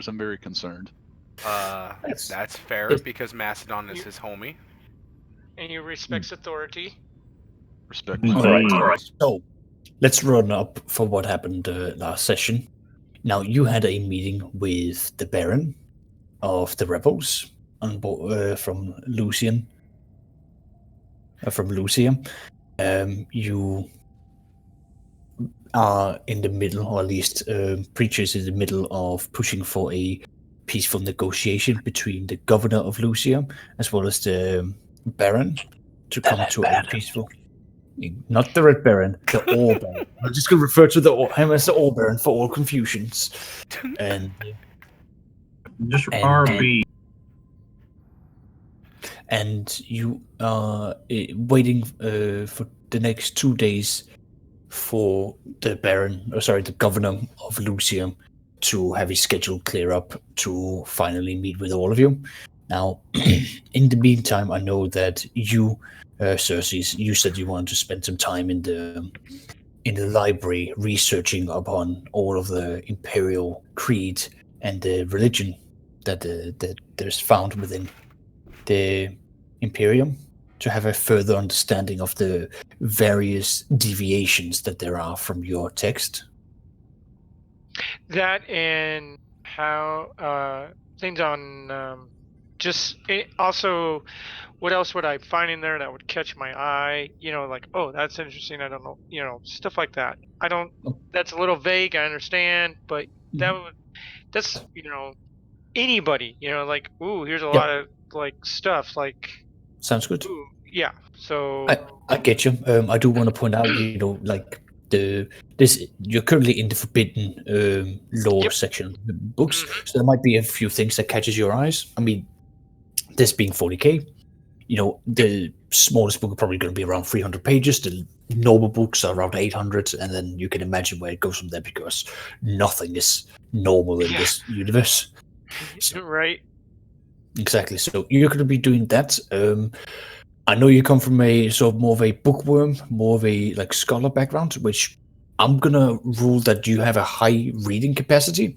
orders. I'm very concerned. That's fair because Macedon is his homie. And he respects authority. Respect. Right. So, let's run up for what happened last session. Now, you had a meeting with the Baron of the rebels on board, from Lucian. From Lucia. You are in the middle, or at least Preacher's in the middle of pushing for a peaceful negotiation between the governor of Lucia as well as the Baron to come to a peaceful... Not the Red Baron, the All Baron. I'm just going to refer to him as the All Baron for all confusions. And just RB. And you are waiting for the next 2 days for the the governor of Lucia to have his schedule clear up to finally meet with all of you. Now, in the meantime, I know that you, Cersei, you said you wanted to spend some time in the library researching upon all of the imperial creed and the religion that there's found within the Imperium, to have a further understanding of the various deviations that there are from your text. That and how things on also, what else would I find in there that would catch my eye? Like, oh, that's interesting. I don't know. Stuff like that. I don't. That's a little vague. I understand, but that's anybody. Like, ooh, here's a lot of like stuff. Like, sounds good. Ooh, yeah. So I get you. I do want to point out, like you're currently in the forbidden lore section of the books, so there might be a few things that catches your eyes. I mean, this being 40k, the smallest book is probably going to be around 300 pages. The normal books are around 800, and then you can imagine where it goes from there, because nothing is normal in this universe. So, right. Exactly. So you're going to be doing that. I know you come from a sort of more of a bookworm, more of a like scholar background, which I'm gonna rule that you have a high reading capacity.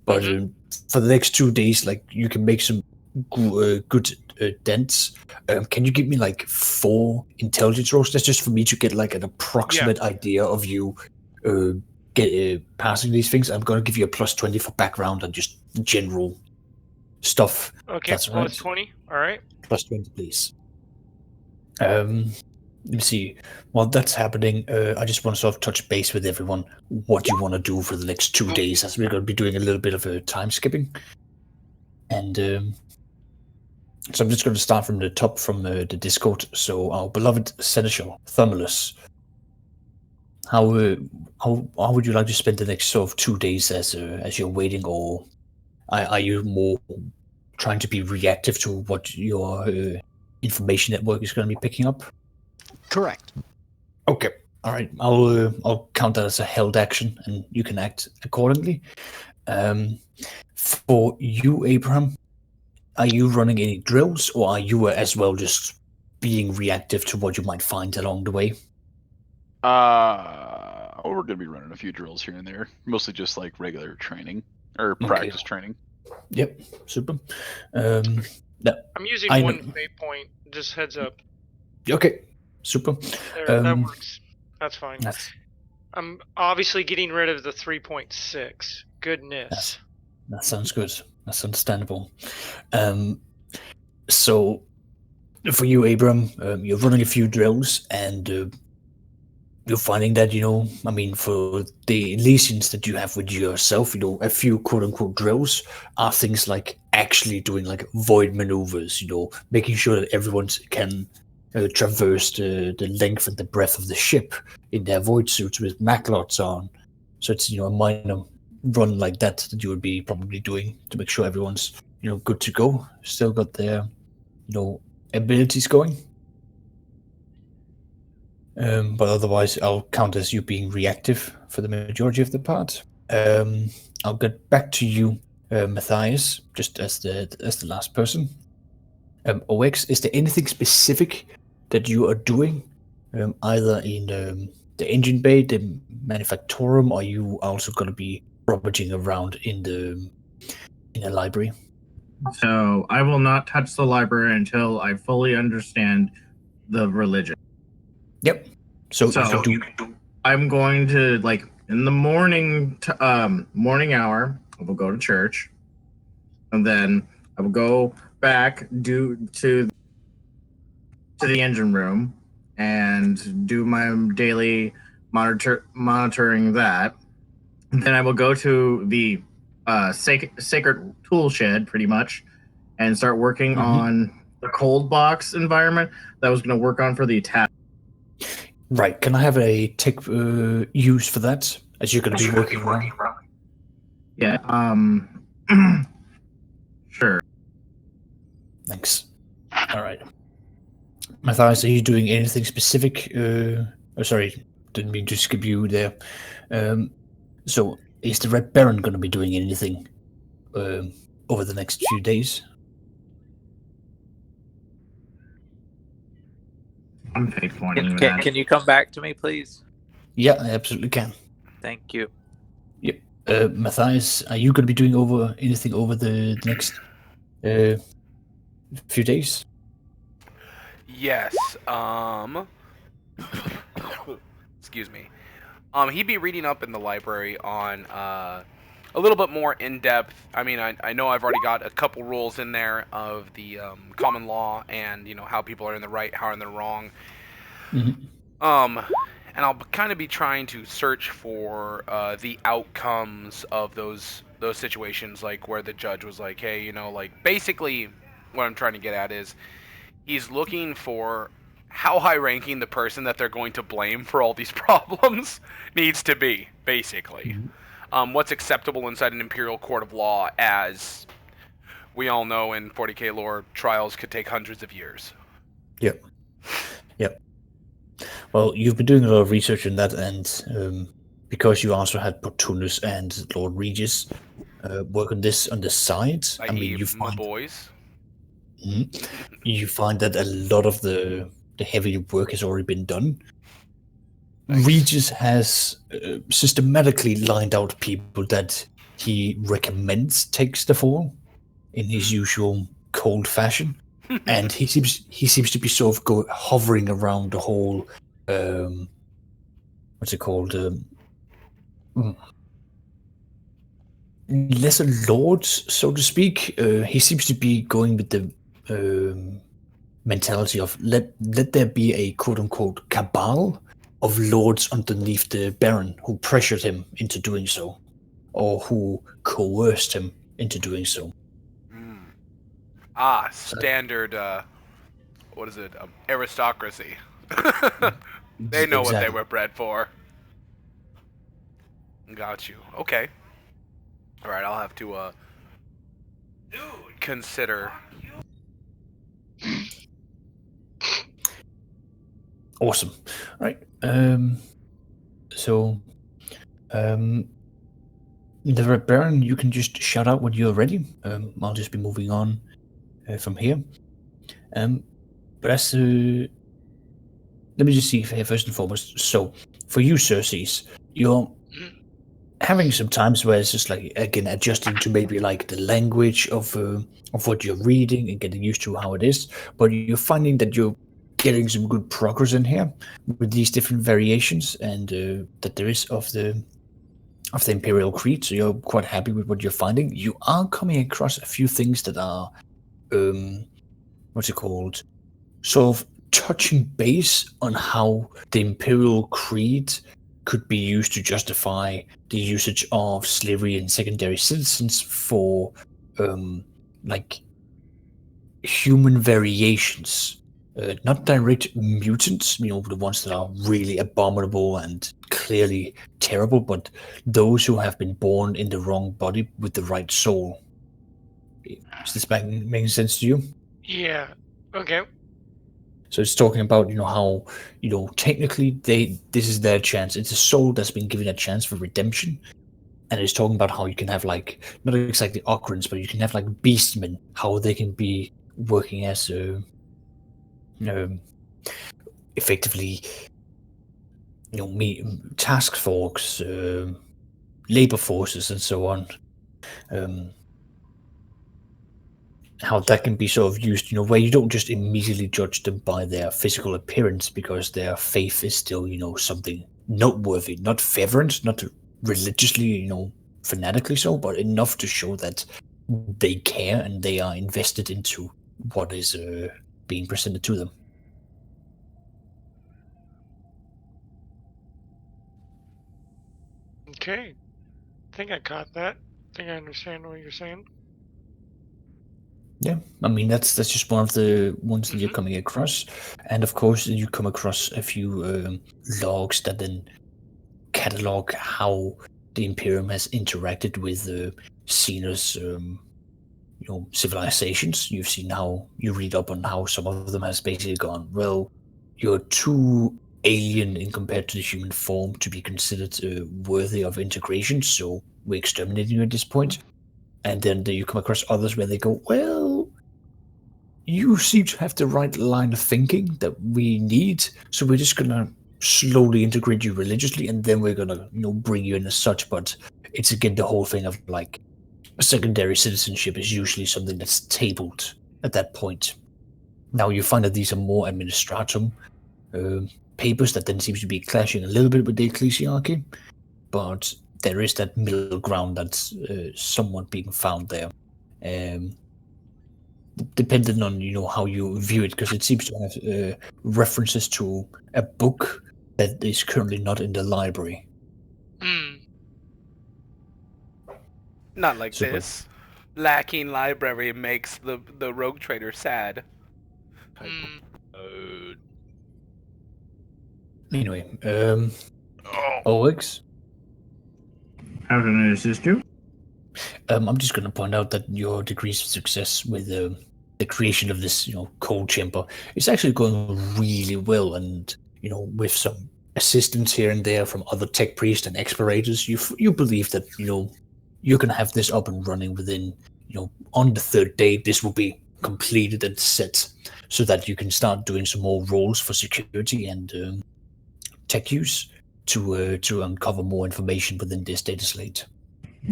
But for the next 2 days, like, you can make some good dents. Can you give me like 4 intelligence rolls? That's just for me to get like an approximate idea of you passing these things. I'm gonna give you a +20 for background and just general stuff. Okay, that's plus right. 20. All right. +20, please. Let me see. While that's happening, I just want to sort of touch base with everyone what you want to do for the next 2 days, as we're going to be doing a little bit of a time skipping. And so I'm just going to start from the top, from the Discord. So our beloved Seneschal Thumulus, how would you like to spend the next sort of 2 days as you're waiting, or are you more trying to be reactive to what your information network is going to be picking up? Correct. Okay. All right. I'll count that as a held action, and you can act accordingly. For you, Abraham, are you running any drills, or are you as well just being reactive to what you might find along the way? We're going to be running a few drills here and there, mostly just like regular training or practice training. Yep. Super. I'm using one fate point. Just heads up. Okay. Super. That works. That's fine. I'm obviously getting rid of the 3.6. Goodness. That sounds good. That's understandable. So, for you, Abram, you're running a few drills, and you're finding that, I mean, for the lesions that you have with yourself, a few quote-unquote drills are things like actually doing like void maneuvers, making sure that everyone can traverse the length and the breadth of the ship in their void suits with maglots on. So it's, a minor run like that you would be probably doing to make sure everyone's, good to go, still got their, abilities going. But otherwise, I'll count as you being reactive for the majority of the part. I'll get back to you, Matthias, just as the last person. OX, is there anything specific that you are doing, either in the engine bay, the manufactorum, or are you also going to be rummaging around in in a library. So I will not touch the library until I fully understand the religion. Yep. So I'm going to, like, in the morning, morning hour, I will go to church, and then I will go back to the engine room and do my daily monitoring that. And then I will go to the sacred tool shed, pretty much, and start working on the cold box environment that I was going to work on for the attack. Right. Can I have a tech use for that? As you're going to be working around? Yeah. Sure. Thanks. All right. Matthias, are you doing anything specific? Sorry, didn't mean to skip you there. So, is the Red Baron going to be doing anything over the next few days? I'm fake pointing that. Can you come back to me, please? Yeah, I absolutely can. Thank you. Yep. Matthias, are you going to be doing anything over the next few days? Yes. Excuse me. He'd be reading up in the library on a little bit more in depth. I mean, I know I've already got a couple rules in there of the common law and how people are in the right, how are in the wrong. And I'll kind of be trying to search for the outcomes of those situations, like where the judge was like, hey, like basically what I'm trying to get at is he's looking for how high-ranking the person that they're going to blame for all these problems needs to be, basically. What's acceptable inside an imperial court of law, as we all know in 40k lore, trials could take hundreds of years. Yep. Well, you've been doing a lot of research in that, and because you also had Portunus and Lord Regis work on this on the side, I mean, you find boys. You find that a lot of the heavy work has already been done. Nice. Regis has systematically lined out people that he recommends takes the fall in his usual cold fashion, and he seems to be sort of hovering around the whole what's it called? Lesser lords, so to speak. He seems to be going with the mentality of let there be a quote unquote cabal of lords underneath the Baron who pressured him into doing so, or who coerced him into doing so. Standard. What is it? Aristocracy. They know what they were bred for. Got you. Okay. All right, I'll have to consider. Awesome. All right. So, the Red Baron, you can just shout out when you're ready. I'll just be moving on from here. But as let me just see here first and foremost. So, for you, Xerxes, you're having some times where it's just like, again, adjusting to maybe like the language of what you're reading and getting used to how it is, but you're finding that you're getting some good progress in here with these different variations, and that there is of the Imperial Creed, so you're quite happy with what you're finding. You are coming across a few things that are what's it called, sort of touching base on how the Imperial Creed could be used to justify the usage of slavery and secondary citizens for like human variations, not direct mutants, the ones that are really abominable and clearly terrible, but those who have been born in the wrong body with the right soul. Is this making sense to you? Yeah. Okay. So it's talking about, how, technically this is their chance. It's a soul that's been given a chance for redemption. And it's talking about how you can have like, not exactly occurrence, but you can have like beastmen, how they can be working as effectively, task force, labor forces and so on. how that can be sort of used, where you don't just immediately judge them by their physical appearance because their faith is still, something noteworthy, not fervent, not religiously, fanatically so, but enough to show that they care and they are invested into what is being presented to them. Okay. I think I caught that. I think I understand what you're saying. Yeah, I mean that's just one of the ones that you're coming across, and of course you come across a few logs that then catalog how the Imperium has interacted with Cena's civilizations. You've seen how you read up on how some of them has basically gone, well, you're too alien in compared to the human form to be considered worthy of integration, so we're exterminating you at this point. And then you come across others where they go, well, you seem to have the right line of thinking that we need, so we're just gonna slowly integrate you religiously, and then we're gonna, bring you in as such. But it's again the whole thing of like secondary citizenship is usually something that's tabled at that point. Now you find that these are more administratum papers that then seems to be clashing a little bit with the ecclesiarchy, but there is that middle ground that's somewhat being found there, depending on how you view it, because it seems to have references to a book that is currently not in the library. Not like this. Lacking library makes the rogue trader sad. Anyway, OX? How can I assist you? I'm just going to point out that your degrees of success with the creation of this, cold chamber is actually going really well, and with some assistance here and there from other tech priests and explorators, you believe that you're going to have this up and running within, on the third day. This will be completed and set, so that you can start doing some more roles for security and tech use to uncover more information within this data slate.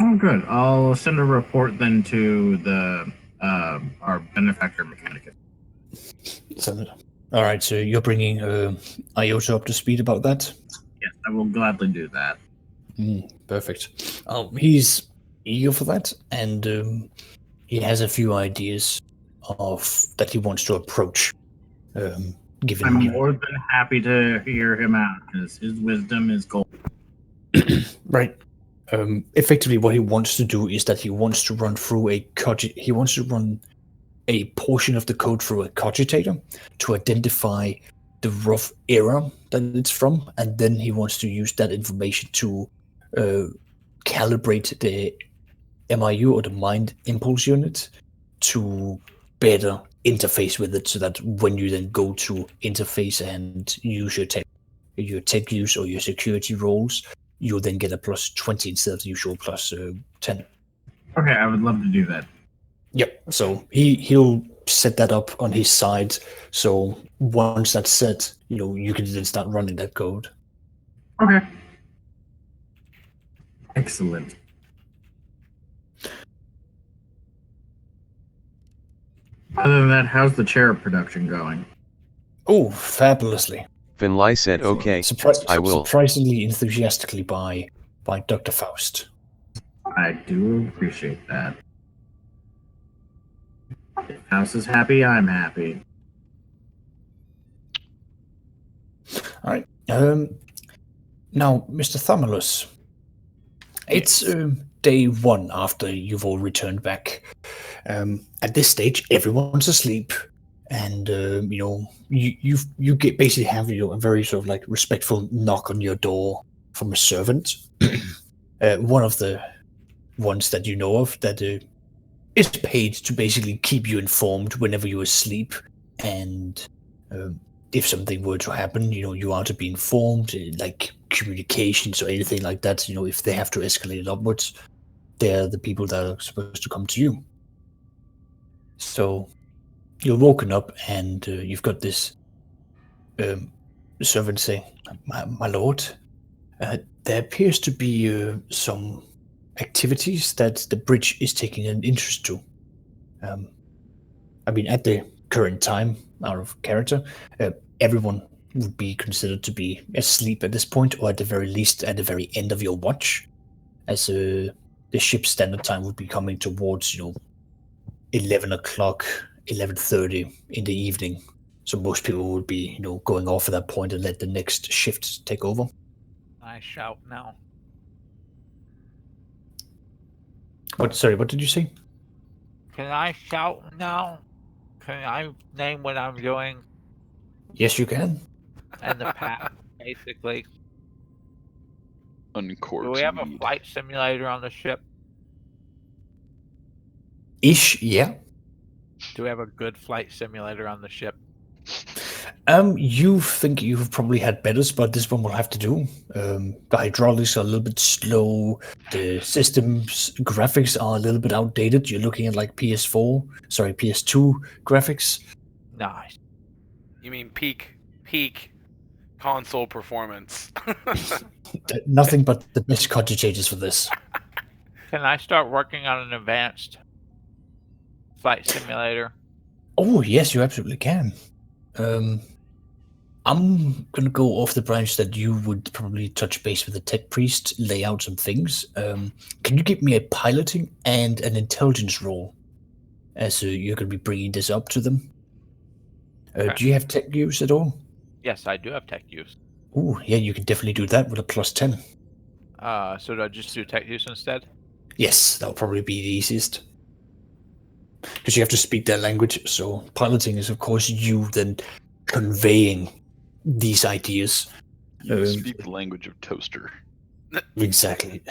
Oh, good. I'll send a report then to the our benefactor mechanicus. So, all right, so you're bringing Iota up to speed about that? Yes, I will gladly do that. Perfect. He's eager for that, and he has a few ideas of that he wants to approach. Given I'm more than happy to hear him out, because his wisdom is gold. Right. Effectively, what he wants to do is that he wants to run through he wants to run a portion of the code through a cogitator to identify the rough era that it's from, and then he wants to use that information to calibrate the MIU, or the mind impulse unit, to better interface with it, so that when you then go to interface and use your tech use or your security roles, you'll then get a plus 20 instead of the usual plus 10. Okay, I would love to do that. Yep. So he'll set that up on his side. So once that's set, you can then start running that code. Okay. Excellent. Other than that, how's the cherub production going? Oh, fabulously. Finlay said, okay, I will. Surprisingly enthusiastically by Dr. Faust. I do appreciate that. If House is happy, I'm happy. All right. Now, Mr. Thomulus, it's day one after you've all returned back. At this stage, everyone's asleep, and you get basically have a very sort of like respectful knock on your door from a servant, one of the ones that you know of that is paid to basically keep you informed whenever you're asleep, and if something were to happen, you are to be informed, like communications or anything like that. If they have to escalate it upwards, they're the people that are supposed to come to you. So you're woken up, and you've got this servant saying, my lord, there appears to be some activities that the bridge is taking an interest to. I mean, at the current time, out of character, everyone would be considered to be asleep at this point, or at the very least, at the very end of your watch, as the ship's standard time would be coming towards, 11 o'clock, 11:30 in the evening. So most people would be, going off at that point and let the next shift take over. I shout now. What did you say? Can I shout now? Can I name what I'm doing? Yes, you can. And the path, basically. Uncork. Do we have a flight simulator on the ship? Yeah. Do we have a good flight simulator on the ship? You think you've probably had better, but this one will have to do. The hydraulics are a little bit slow. The system's graphics are a little bit outdated. You're looking at like PS2 graphics. Nice. You mean peak console performance? Nothing but the best cottage changes for this. Can I start working on an advanced flight simulator? Oh, yes, you absolutely can. I'm going to go off the branch that you would probably touch base with the tech priest, lay out some things. Can you give me a piloting and an intelligence roll as you're going to be bringing this up to them? Okay. Do you have tech use at all? Yes, I do have tech use. Oh, yeah, you can definitely do that with a +10. So do I just do tech use instead? Yes, that'll probably be the easiest. Because you have to speak their language, so piloting is, of course, you then conveying these ideas. You speak the language of toaster. Exactly.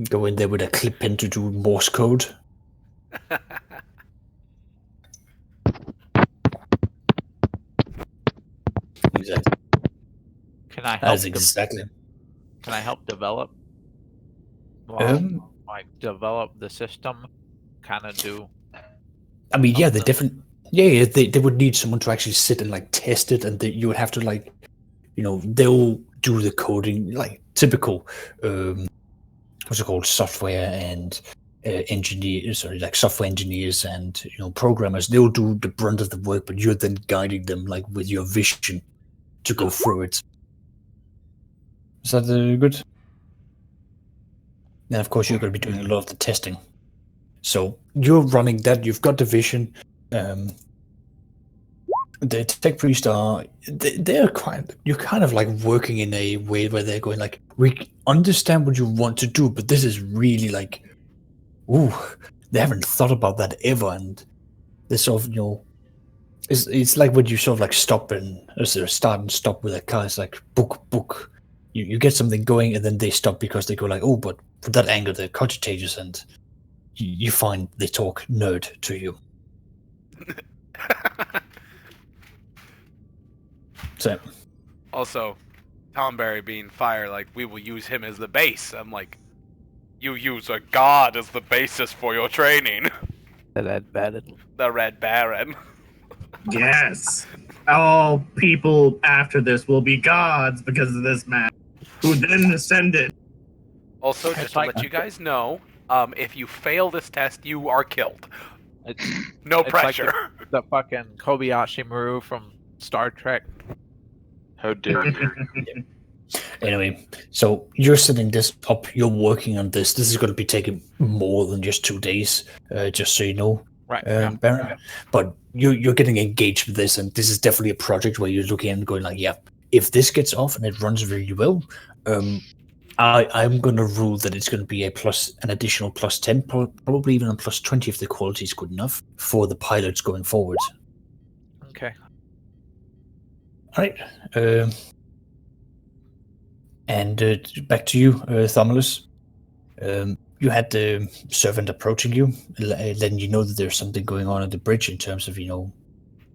Go in there with a clip pen to do Morse code. Exactly. Can I help? That's exactly. Can I help develop? Develop the system. Kind of do. I mean, yeah, they're different. Yeah, they would need someone to actually sit and like test it, and you would have to like, they'll do the coding like typical, what's it called, software and software engineers and programmers. They'll do the brunt of the work, but you're then guiding them like with your vision to go through it. Is that good? And of course, you're going to be doing a lot of the testing. So you're running that. You've got the vision. The tech priests you're kind of like working in a way where they're going like, we understand what you want to do, but this is really like, they haven't thought about that ever. And they sort of, it's like when you sort of like start and stop with a car. It's like book. You get something going and then they stop because they go like, oh, but from that angle, the cottage changes, and you find they talk nerd to you. So, also, Tom Berry being fire, like, we will use him as the base. I'm like, you use a god as the basis for your training. The Red Baron. The Red Baron. Yes. All people after this will be gods because of this man, who then ascended. Also, just to let you guys know, if you fail this test, you are killed. No pressure. Like the fucking Kobayashi Maru from Star Trek. How dare you? Anyway, so you're setting this up. You're working on this. This is going to be taking more than just 2 days, just so you know. Right. Baron. Right. But you're getting engaged with this, and this is definitely a project where you're looking and going like, yeah, if this gets off and it runs really well, I'm going to rule that it's going to be an additional +10, probably even a +20 if the quality is good enough for the pilots going forward. Okay. All right. And back to you, Thomulus. You had the servant approaching you, letting you know that there's something going on at the bridge in terms of,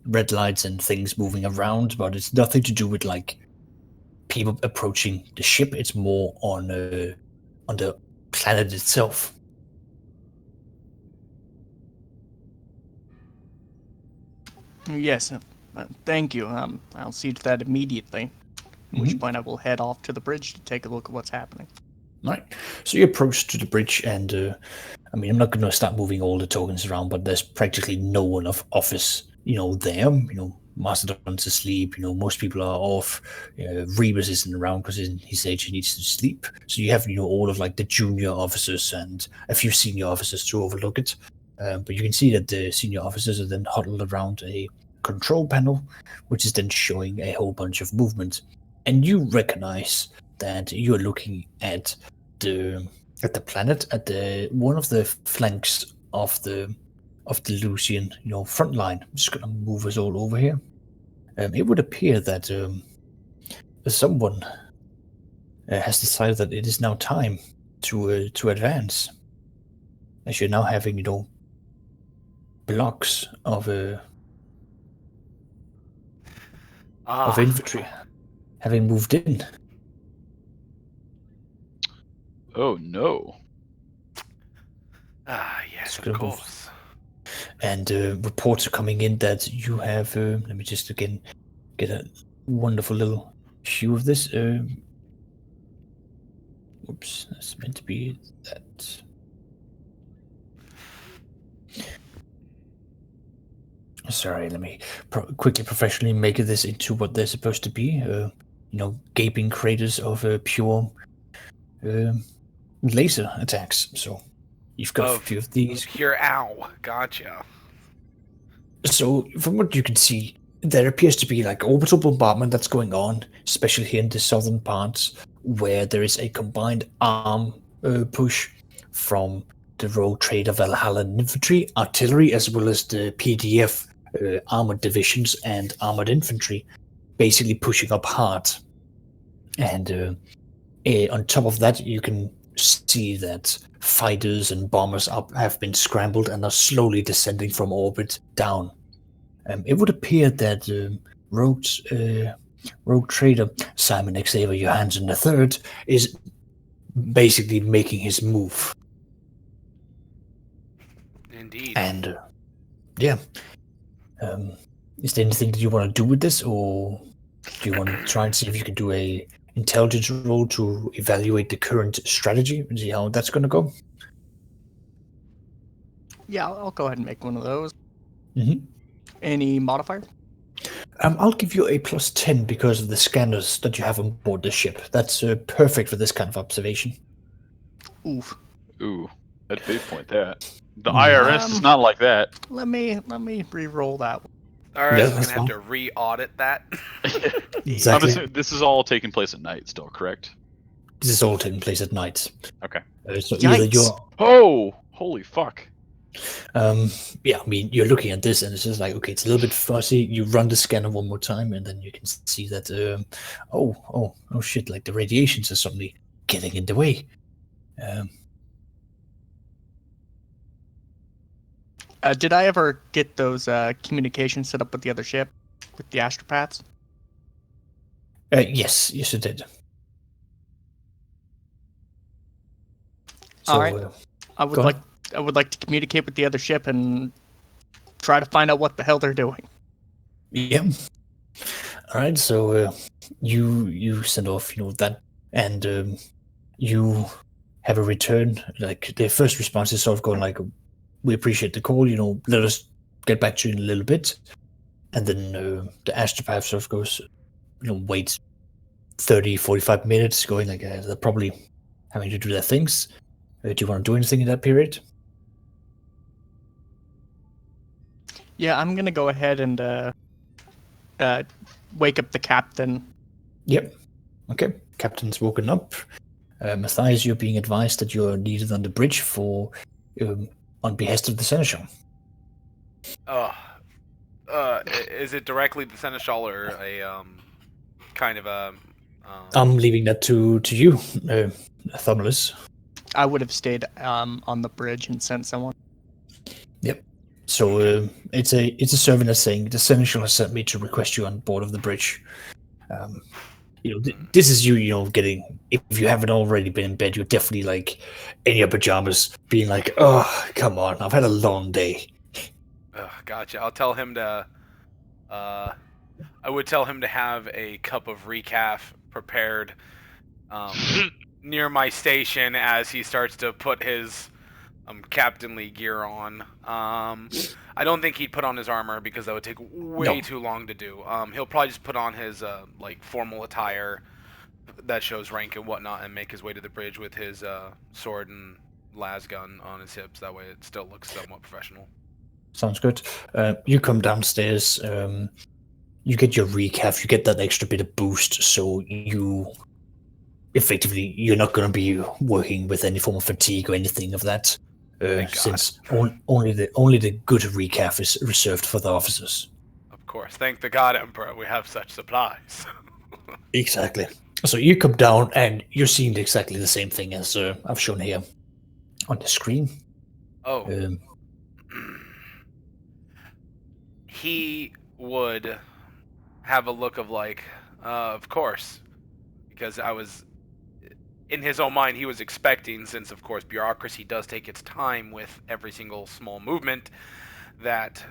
red lights and things moving around, but it's nothing to do with like people approaching the ship. It's more on the planet itself. Yes, thank you. I'll see to that immediately. At which point I will head off to the bridge to take a look at what's happening. Right. So you approach to the bridge, and I mean, I'm not going to start moving all the tokens around, but there's practically no one of office, there. Mastodon's asleep. Most people are off. Rebus isn't around because in his age he needs to sleep. So you have, all of like the junior officers and a few senior officers to overlook it. But you can see that the senior officers are then huddled around a control panel, which is then showing a whole bunch of movement. And you recognize that you're looking at the planet, at the one of the flanks of the Lucian, front line. I'm just gonna move us all over here. It would appear that someone has decided that it is now time to advance. As you're now having, blocks of infantry having moved in. Oh no. Yes, of course. And reports are coming in that you have. Let me just again get a wonderful little view of this. Oops, that's meant to be that. Sorry, let me quickly professionally make this into what they're supposed to be. Gaping craters of pure laser attacks. So you've got a few of these. Pure ow. Gotcha. So from what you can see, there appears to be like orbital bombardment that's going on, especially here in the southern parts, where there is a combined arm push from the Rogue Trader Valhalla infantry, artillery, as well as the PDF armored divisions and armored infantry, basically pushing up hard. And on top of that, you can see that fighters and bombers have been scrambled and are slowly descending from orbit down. It would appear that Rogue Trader Simon Xavier Johanson III is basically making his move. Indeed. And is there anything that you want to do with this, or do you want to try and see if you can do a intelligence roll to evaluate the current strategy and see how that's going to go? Yeah, I'll go ahead and make one of those. Mm-hmm. Any modifier? I'll give you a +10 because of the scanners that you have on board the ship. That's perfect for this kind of observation. Oof. Ooh, that's a big point. That the IRS is not like that. Let me re-roll that one. IRS is gonna have to re-audit that. Exactly. This is all taking place at night, still correct? This is all taking place at night. Okay. So either you're. Oh, holy fuck. Yeah, I mean, you're looking at this and it's just like, okay, it's a little bit fuzzy. You run the scanner one more time and then you can see that, oh shit, like the radiations are suddenly getting in the way. Did I ever get those communications set up with the other ship, with the astropaths? Yes, you did. All right. I would like to communicate with the other ship and try to find out what the hell they're doing. Yeah. All right. So you send off, that, and you have a return. Like their first response is sort of going like, "We appreciate the call. Let us get back to you in a little bit." And then the astropath sort of goes, wait 30, 45 minutes, going like they're probably having to do their things. Do you want to do anything in that period? Yeah, I'm gonna go ahead and wake up the captain. Yep. Okay. Captain's woken up. Matthias, you're being advised that you're needed on the bridge for on behest of the Seneschal. Is it directly the Seneschal or a kind of a? I'm leaving that to you, Thomulus. I would have stayed on the bridge and sent someone. Yep. So it's a servant that's saying the Seneschal has sent me to request you on board of the bridge. This is you, getting, if you haven't already been in bed, you're definitely like in your pajamas, being like, oh, come on, I've had a long day. Gotcha. I'll tell him to. I would tell him to have a cup of recaf prepared near my station as he starts to put his captainly gear on. I don't think he'd put on his armor because that would take way too long to do. He'll probably just put on his like formal attire that shows rank and whatnot, and make his way to the bridge with his sword and las gun on his hips. That way, it still looks somewhat professional. Sounds good. You come downstairs. You get your recap. You get that extra bit of boost, so you effectively you're not going to be working with any form of fatigue or anything of that. Since only the good recap is reserved for the officers. Of course, thank the God Emperor, we have such supplies. Exactly. So you come down and you're seeing exactly the same thing as I've shown here on the screen. Oh. He would have a look of like, of course, because I was. In his own mind, he was expecting, since of course bureaucracy does take its time with every single small movement, that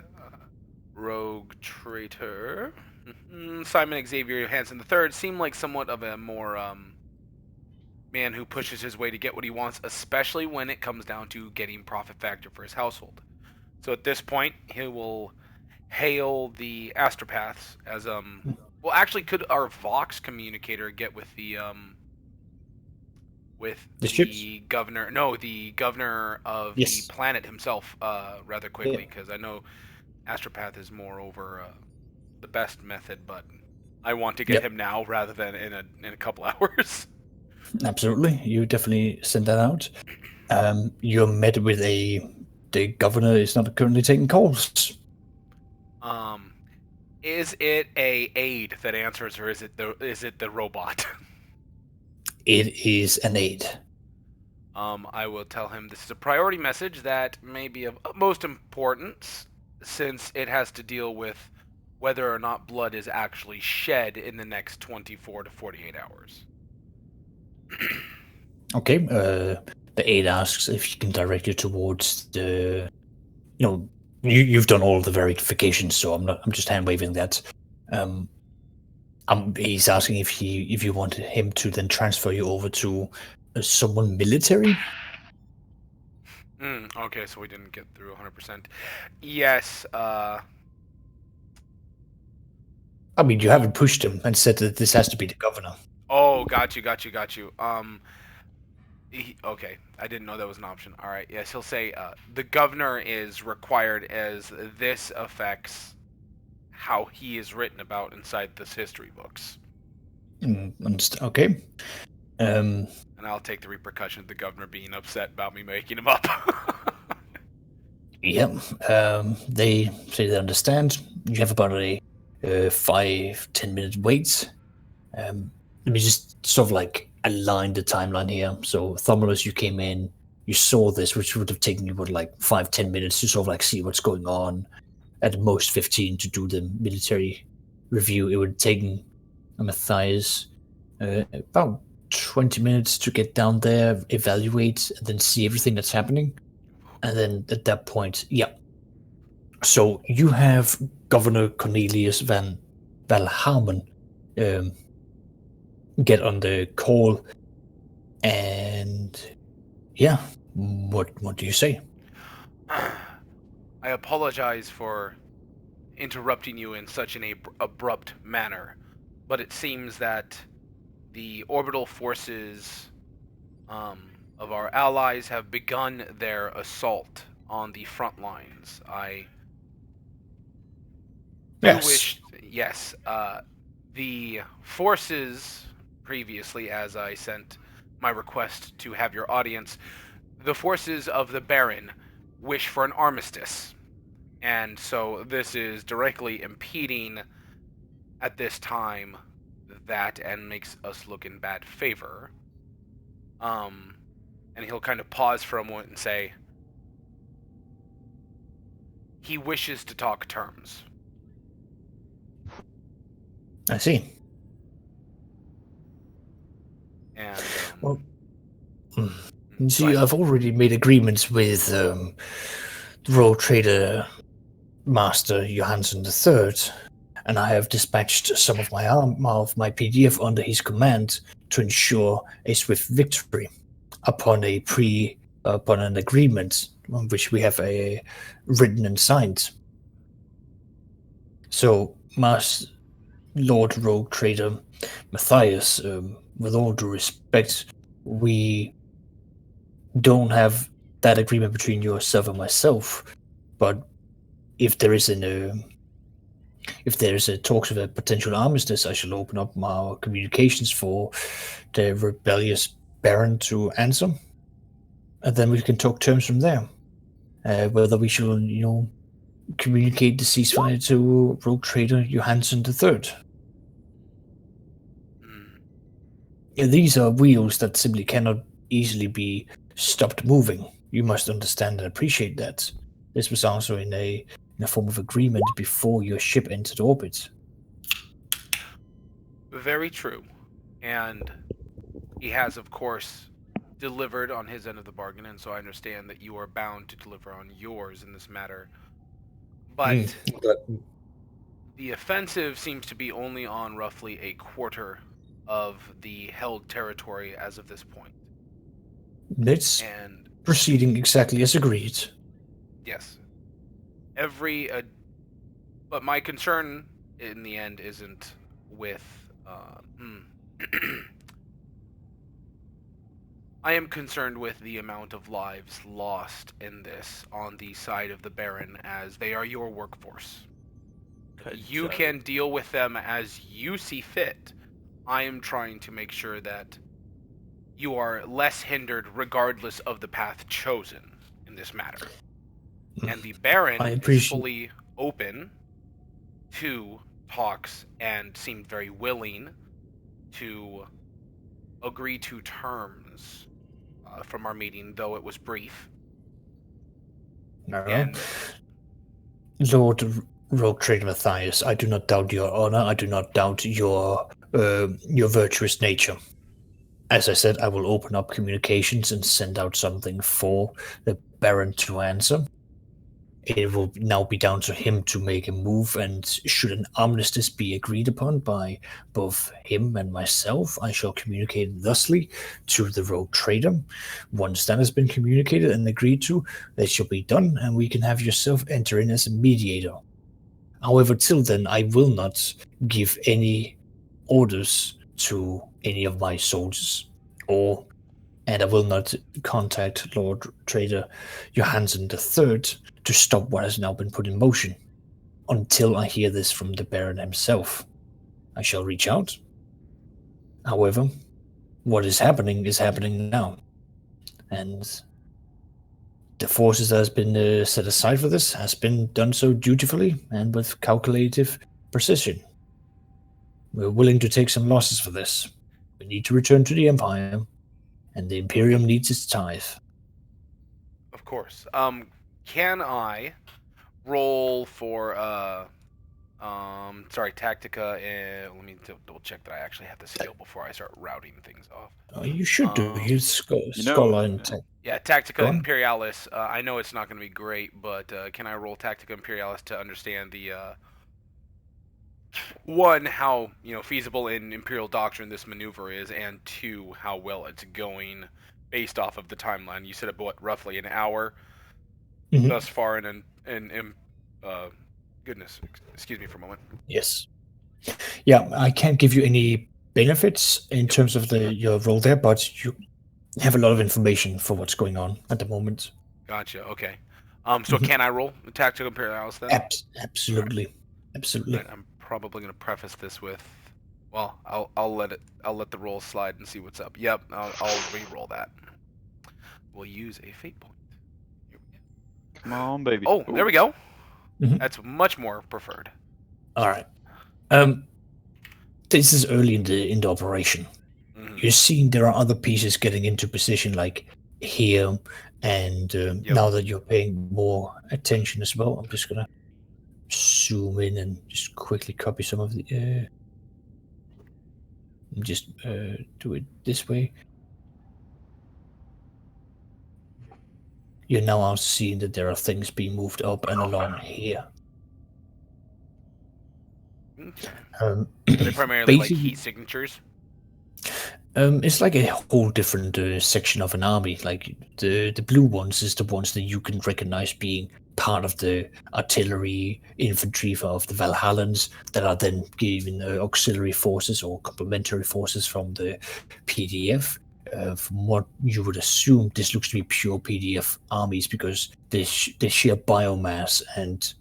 rogue traitor Simon Xavier Johanson III seemed like somewhat of a more man who pushes his way to get what he wants, especially when it comes down to getting profit factor for his household. So at this point, he will hail the astropaths as well, actually, could our Vox communicator get with the governor? No, the governor of the planet himself, rather quickly, because I know astropath is more over the best method, but I want to get him now rather than in a couple hours. Absolutely, you definitely send that out. You're met with the governor is not currently taking calls. Is it a aide that answers, or is it the robot? It is an aide. I will tell him this is a priority message that may be of utmost importance, since it has to deal with whether or not blood is actually shed in the next 24 to 48 hours. Okay. The aide asks if you can direct you towards the. You've done all of the verifications, so I'm just hand waving that. He's asking if you want him to then transfer you over to someone military. Okay, so we didn't get through 100%. Yes. I mean, you haven't pushed him and said that this has to be the governor. Oh, got you. Okay, I didn't know that was an option. All right, yes, he'll say the governor is required, as this affects how he is written about inside this history books. Okay. And I'll take the repercussion of the governor being upset about me making him up. Yep. They say they understand. You have about a 5-10 minute wait. Let me just sort of like align the timeline here. So Thomulus, you came in, you saw this, which would have taken you 5-10 minutes to sort of like see what's going on. At most 15 to do the military review. It would have taken Matthias about 20 minutes to get down there, evaluate, and then see everything that's happening. And then at that point, So you have Governor Cornelius van Valharmen get on the call, and what do you say? I apologize for interrupting you in such an abrupt manner, but it seems that the orbital forces of our allies have begun their assault on the front lines. The forces previously, as I sent my request to have your audience, the forces of the Baron wish for an armistice. And so this is directly impeding at this time that, and makes us look in bad favor. And he'll kind of pause for a moment and say, he wishes to talk terms. I see. And see, I've already made agreements with Royal Trader Master Johanson III, and I have dispatched some of my PDF under his command to ensure a swift victory upon a upon an agreement on which we have a written and signed. So, Lord Rogue Trader Matthias, with all due respect, we don't have that agreement between yourself and myself. But if there is a talks of a potential armistice, I shall open up my communications for the rebellious Baron to answer, and then we can talk terms from there. Whether we shall, communicate the ceasefire to Rogue Trader Johanson III. These are wheels that simply cannot easily be stopped moving. You must understand and appreciate that. This was also in a form of agreement before your ship entered orbit. Very true. And he has, of course, delivered on his end of the bargain, and so I understand that you are bound to deliver on yours in this matter. But the offensive seems to be only on roughly a quarter of the held territory as of this point. It's proceeding exactly as agreed. Yes. But my concern in the end isn't with I am concerned with the amount of lives lost in this on the side of the Baron, as they are your workforce. You can deal with them as you see fit. I am trying to make sure that you are less hindered regardless of the path chosen in this matter. And the Baron is fully open to talks and seemed very willing to agree to terms from our meeting, though it was brief. And Lord Rogue Trader Matthias, I do not doubt your honor. I do not doubt your virtuous nature. As I said, I will open up communications and send out something for the Baron to answer. It will now be down to him to make a move, and should an armistice be agreed upon by both him and myself, I shall communicate thusly to the Rogue Trader. Once that has been communicated and agreed to, that shall be done, and we can have yourself enter in as a mediator. However, till then, I will not give any orders to any of my soldiers, and I will not contact Lord Trader Johanson III to stop what has now been put in motion until I hear this from the Baron himself. I shall reach out. However, what is happening now, and the forces that has been set aside for this has been done so dutifully and with calculative precision. We're willing to take some losses for this. We need to return to the Empire, and the Imperium needs its tithe. Of course. Can I roll for Tactica, and let me double check that I actually have the skill before I start routing things off. You should do. You Scholar and Tactica Imperialis. I know it's not going to be great, but can I roll Tactica Imperialis to understand the one, how feasible in Imperial doctrine this maneuver is, and two, how well it's going based off of the timeline. You said about roughly an hour thus far, goodness, excuse me for a moment. Yes. Yeah, I can't give you any benefits in terms of your role there, but you have a lot of information for what's going on at the moment. Gotcha. Okay. So can I roll the Tactical Imperialis then? Absolutely. Absolutely. Right, I'm probably going to preface this with, well, I'll let the roll slide and see what's up. Yep, I'll re-roll that. We'll use a fate point. Here we go. Come on, baby. Oh, there we go. That's much more preferred. All right. This is early in the operation. You're seeing there are other pieces getting into position, like here, and now that you're paying more attention as well, I'm just gonna zoom in and just quickly copy some of the. Just do it this way. You're now also seeing that there are things being moved up and along here. Are they primarily like heat signatures? It's like a whole different section of an army. Like the blue ones is the ones that you can recognize being part of the artillery infantry of the Valhallans that are then given auxiliary forces or complementary forces from the PDF. From what you would assume, this looks to be pure PDF armies because the sheer biomass and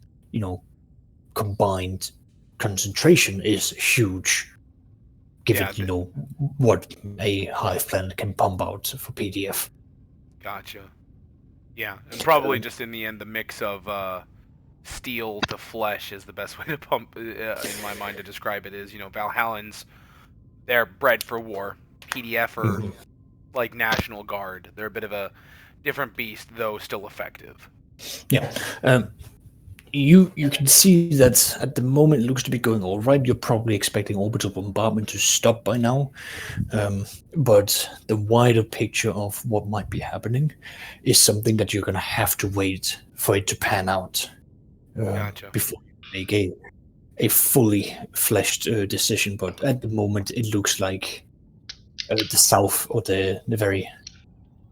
combined concentration is huge. Given what a hive planet can pump out for PDF. Gotcha. Yeah, and probably just in the end, the mix of steel to flesh is the best way to pump, in my mind, to describe it. Is Valhallans, they're bred for war. PDF are like National Guard. They're a bit of a different beast, though still effective. Yeah. You can see that at the moment it looks to be going all right. You're probably expecting orbital bombardment to stop by now. But the wider picture of what might be happening is something that you're going to have to wait for it to pan out before you make a fully fleshed decision. But at the moment it looks like the south or the very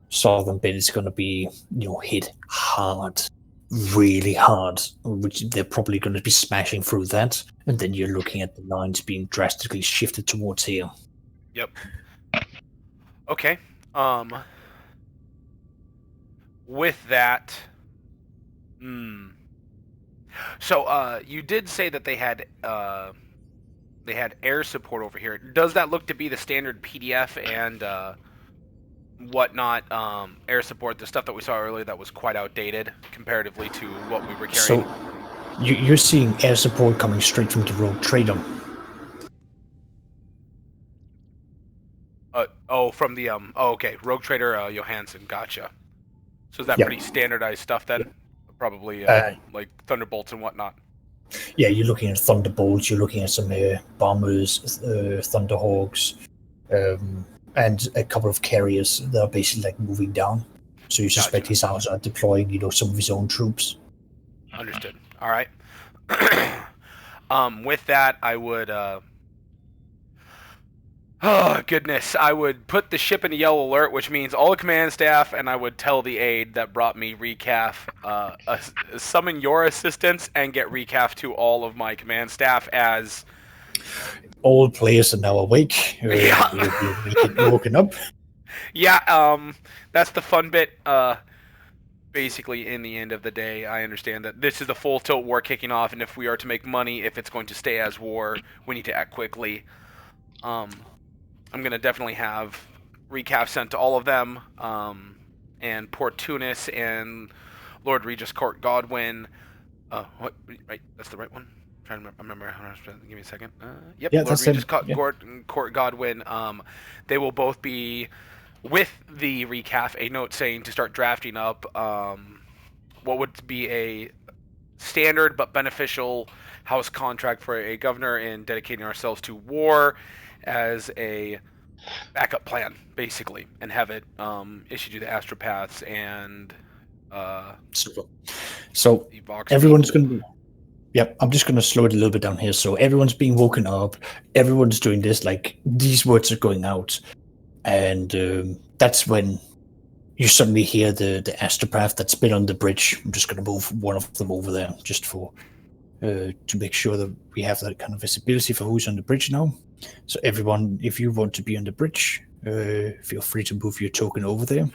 southern bit is going to be hit hard. Really hard, which they're probably going to be smashing through that, and then you're looking at the lines being drastically shifted towards here. Yep. Okay. With that, so you did say that they had air support over here. Does that look to be the standard PDF and whatnot air support, the stuff that we saw earlier that was quite outdated comparatively to what we were carrying? So you're seeing air support coming straight from the Rogue Trader. From the okay, Rogue Trader Johanson, gotcha. So is that pretty standardized stuff then? Probably like Thunderbolts and whatnot. Yeah, you're looking at Thunderbolts, you're looking at some bombers, Thunderhawks, and a couple of carriers that are basically like moving down. So you suspect he's out deploying, some of his own troops. Understood. All right. With that, I would. Oh goodness! I would put the ship in a yellow alert, which means all the command staff, and I would tell the aide that brought me recaf, summon your assistance and get recaf to all of my command staff as. All players are now awake. Woken up. Yeah, that's the fun bit. Basically, in the end of the day, I understand that this is the full tilt war kicking off, and if we are to make money, if it's going to stay as war, we need to act quickly. I'm going to definitely have recap sent to all of them, and Port Tunis and Lord Regis Court Godwin. What? Right, that's the right one. I'm trying to remember. Give me a second. Yep, yeah, Lord Regis Court Godwin. They will both be with the recap. A note saying to start drafting up what would be a standard but beneficial house contract for a governor in dedicating ourselves to war as a backup plan, basically, and have it issued to the astropaths and so everyone's going to be. Yep, I'm just going to slow it a little bit down here. So everyone's being woken up. Everyone's doing this. Like, these words are going out. And that's when you suddenly hear the astropath that's been on the bridge. I'm just going to move one of them over there just for to make sure that we have that kind of visibility for who's on the bridge now. So everyone, if you want to be on the bridge, feel free to move your token over there.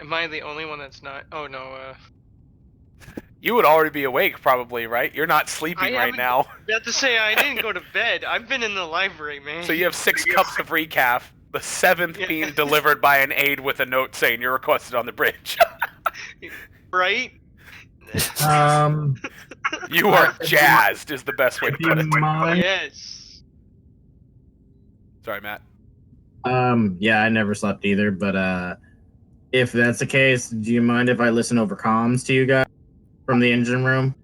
Am I the only one that's not? Oh, no. You would already be awake, probably, right? You're not sleeping right now. I have to say, I didn't go to bed. I've been in the library, man. So you have 6 cups of recaf, the 7th being delivered by an aide with a note saying you're requested on the bridge. Right? You are jazzed, is the best way to put it. Yes. Sorry, Matt. Yeah, I never slept either, but if that's the case, do you mind if I listen over comms to you guys from the engine room?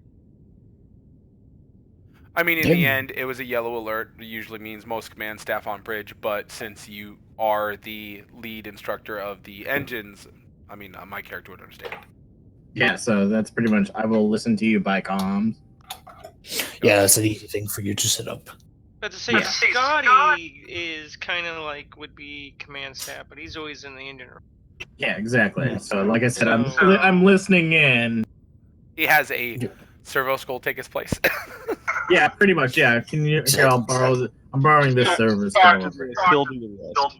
I mean, in the end, it was a yellow alert. It usually means most command staff on bridge, but since you are the lead instructor of the engines, I mean, my character would understand. Yeah, so that's pretty much, I will listen to you by comms. Yeah, that's an easy thing for you to set up. But to say Yeah. Scotty is kind of like would be command staff, but he's always in the engine room. Yeah, exactly. So, like I said, So- I'm listening in. He has a servo skull take his place. Yeah, pretty much. Yeah. Can you? Here, I'm borrowing this server. Still do the rest.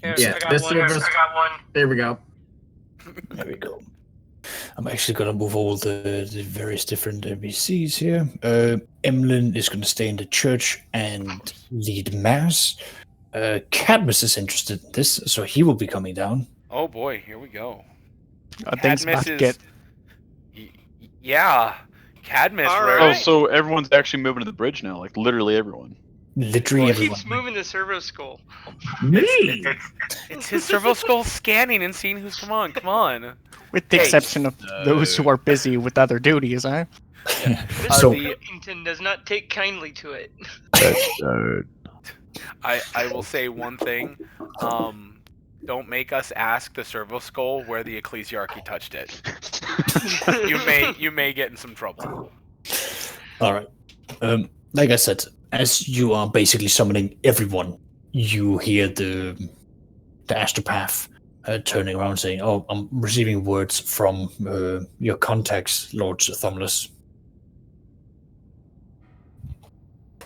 Here, Yeah, I got this one. server. I got one. There we go. There we go. I'm actually going to move all the various different NPCs here. Emlyn is going to stay in the church and lead mass. Cadmus is interested in this, so he will be coming down. Oh boy, here we go. Things about to get. Yeah, Cadmus. All right? Oh, right. so everyone's actually moving to the bridge now, like literally everyone. Literally Who everyone. keeps moving the servo skull? Me. It's his servo skull scanning and seeing who's come on. With the Hey. exception of those who are busy with other duties, huh? So- The- Pilkington does not take kindly to it. I will say one thing. Don't make us ask the servo skull where the ecclesiarchy touched it. You may get in some trouble. All right. Like I said, as you are basically summoning everyone, you hear the astropath turning around saying, "Oh, I'm receiving words from your contacts, Lord Thomless.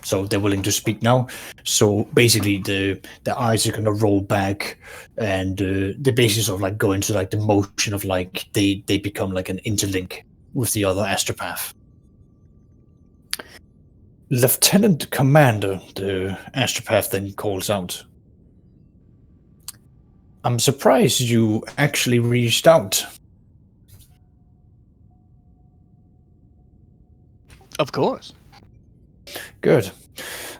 So they're willing to speak now." So basically, the eyes are gonna roll back, and they basically sort of like go into like the motion of like they become like an interlink with the other astropath. Lieutenant Commander, the astropath then calls out. I'm surprised you actually reached out. Of course. Good.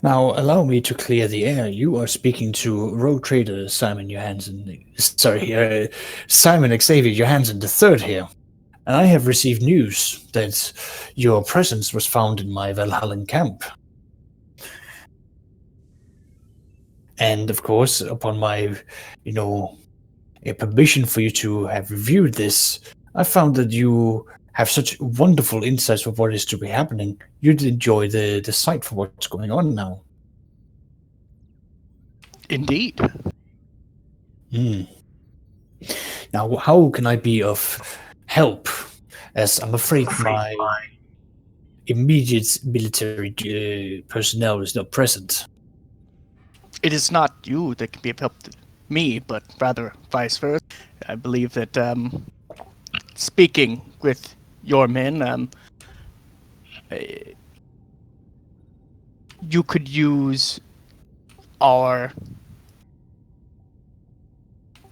Now, allow me to clear the air. You are speaking to rogue trader Simon Johanson. Sorry, Simon Xavier Johanson III here. And I have received news that your presence was found in my Valhallan camp. And of course, upon my, a permission for you to have reviewed this, I found that you have such wonderful insights for what is to be happening. You'd enjoy the sight for what's going on now. Indeed. Now, how can I be of help? As I'm afraid my immediate military personnel is not present. It is not you that can be of help to me, but rather vice versa. I believe that speaking with your men, you could use our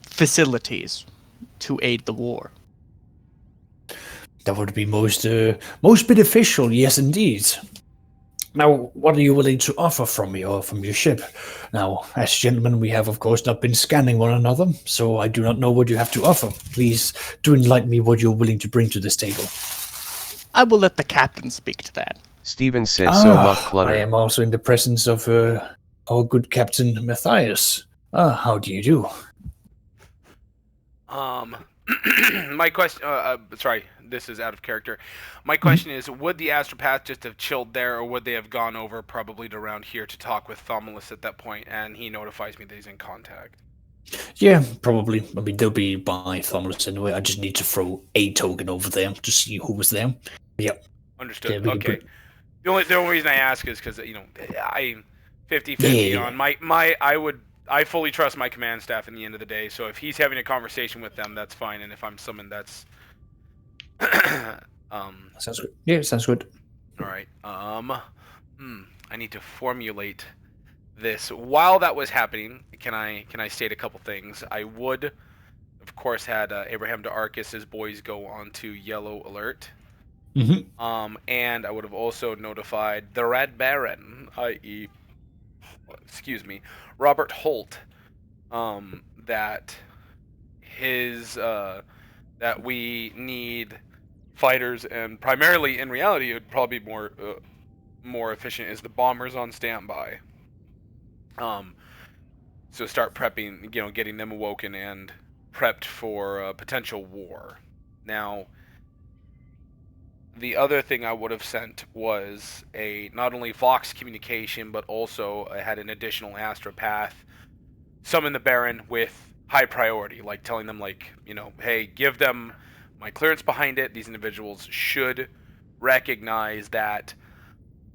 facilities to aid the war. That would be most beneficial, yes, indeed. Now, what are you willing to offer from me or from your ship? Now, as gentlemen, we have, of course, not been scanning one another, so I do not know what you have to offer. Please do enlighten me what you're willing to bring to this table. I will let the captain speak to that. Stephen said so much clutter. I am also in the presence of our good Captain Matthias. How do you do? My question. Sorry, this is out of character. My question is: would the astropath just have chilled there, or would they have gone over probably to around here to talk with Thomless at that point, and he notifies me that he's in contact? Yeah, probably. I mean, they'll be by Thomless anyway. I just need to throw a token over there to see who was there. Yep. Understood. Yeah, we can Okay. put- The only reason I ask is because I 50-50 Yeah. on I fully trust my command staff in the end of the day. So if he's having a conversation with them, that's fine, and if I'm summoned, that's Sounds good. Yeah, sounds good. all right. I need to formulate this. While that was happening, can I state a couple things? I would, of course, had Abraham de Arcus's boys go on to yellow alert. Mm-hmm. And I would have also notified the Red Baron, i.e., Robert Holt, that that we need fighters, and primarily, in reality, it would probably be more efficient is the bombers on standby. So start prepping, getting them awoken and prepped for potential war. Now, the other thing I would have sent was a not only Vox communication, but also I had an additional astropath summon the Baron with high priority, like telling them, like, you know, hey, give them my clearance behind it. These individuals should recognize that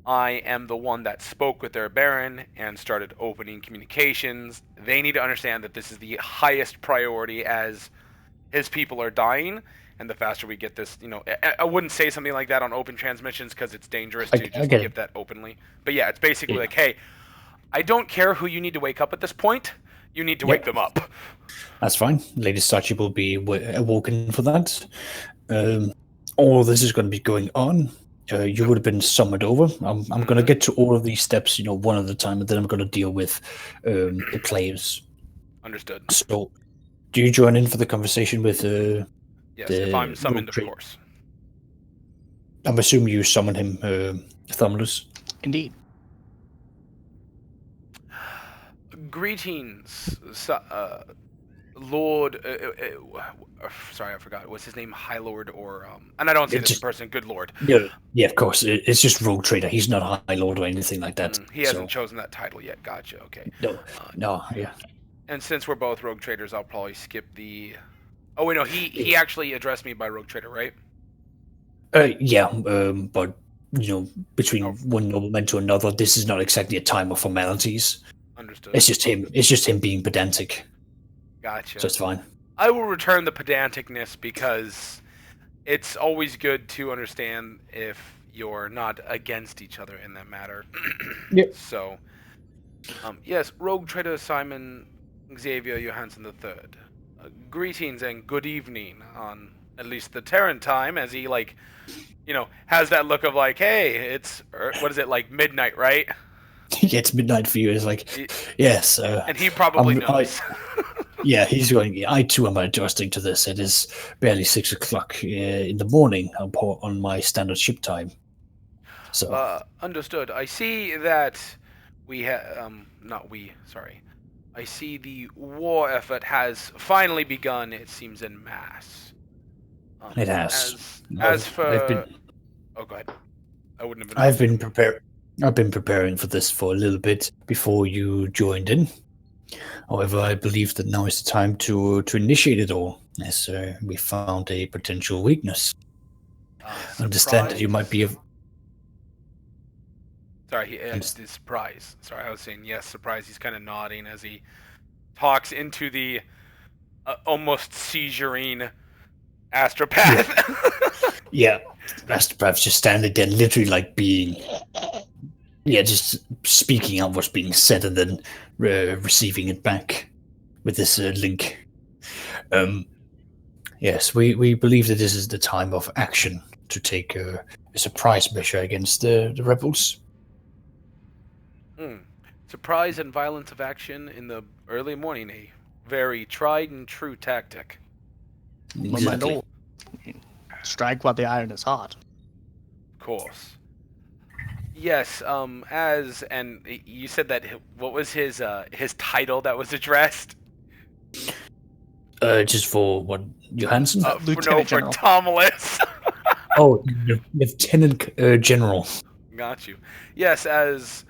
I am the one that spoke with their Baron and started opening communications. They need to understand that this is the highest priority as his people are dying, and the faster we get this, you know, I wouldn't say something like that on open transmissions because it's dangerous to just give that openly. But yeah, it's basically like, hey, I don't care who you need to wake up at this point. You need to wake them up. That's fine. Lady Sachi will be awoken for that. All this is going to be going on. You would have been summoned over. I'm going to get to all of these steps, you know, one at a time, and then I'm going to deal with the players. Understood. So, do you join in for the conversation with yes, if I'm summoned, of course. I'm assuming you summon him, Thumbless. Indeed. Greetings, Lord. Sorry, I forgot. What's his name? High Lord, or and I don't say this in person. Good Lord. Yeah, of course. It's just Rogue Trader. He's not High Lord or anything like that. He hasn't chosen that title yet. Gotcha. Okay. No. Yeah. And since we're both Rogue Traders, I'll probably skip the. Oh wait, no. He actually addressed me by Rogue Trader, right? Yeah. But you know, between one nobleman to another, this is not exactly a time of formalities. Understood. It's just him being pedantic. Gotcha. So it's fine. I will return the pedanticness because it's always good to understand if you're not against each other in that matter. Yep. So, yes, Rogue Trader Simon Xavier Johanson III. Greetings and good evening on at least the Terran time, as he, like, you know, has that look of like, hey, it's, what is it, like midnight, right? Yeah, it's midnight for you. It's like, yes. And he probably knows. Yeah, he's going, I too am adjusting to this. It is barely 6 o'clock in the morning on my standard ship time. So understood. I see that we have, sorry. I see the war effort has finally begun, it seems, en masse. It has. As for... Oh, go ahead. I wouldn't have been... I've been preparing for this for a little bit before you joined in. However, I believe that now is the time to initiate it all, as we found a potential weakness. Understand that you might be... Sorry, it's surprise. Sorry, I was saying yes, surprise. He's kind of nodding as he talks into the almost seizuring astropath. Yeah, astropath's just standing there, literally like being... Yeah, just speaking out what's being said and then receiving it back with this link. Yes, we believe that this is the time of action to take a surprise measure against the rebels. Surprise and violence of action in the early morning, a very tried and true tactic. Exactly. Strike while the iron is hot. Of course. Yes, and you said that, what was his title that was addressed? Just for what, Johanson? Lieutenant General. For Tomless. Oh, Lieutenant General. Got you. Yes, as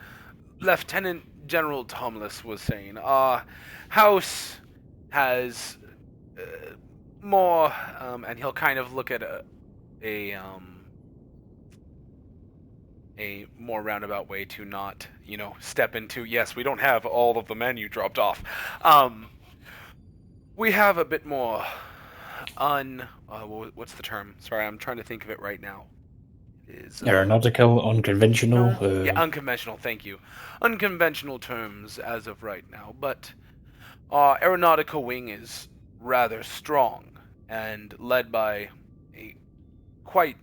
Lieutenant General Tomless was saying, our house has more, and he'll kind of look at a more roundabout way to not, step into, yes, we don't have all of the men you dropped off. We have a bit more what's the term? Sorry, I'm trying to think of it right now. Aeronautical, unconventional? Yeah, unconventional, thank you. Unconventional terms as of right now, but our aeronautical wing is rather strong and led by a quite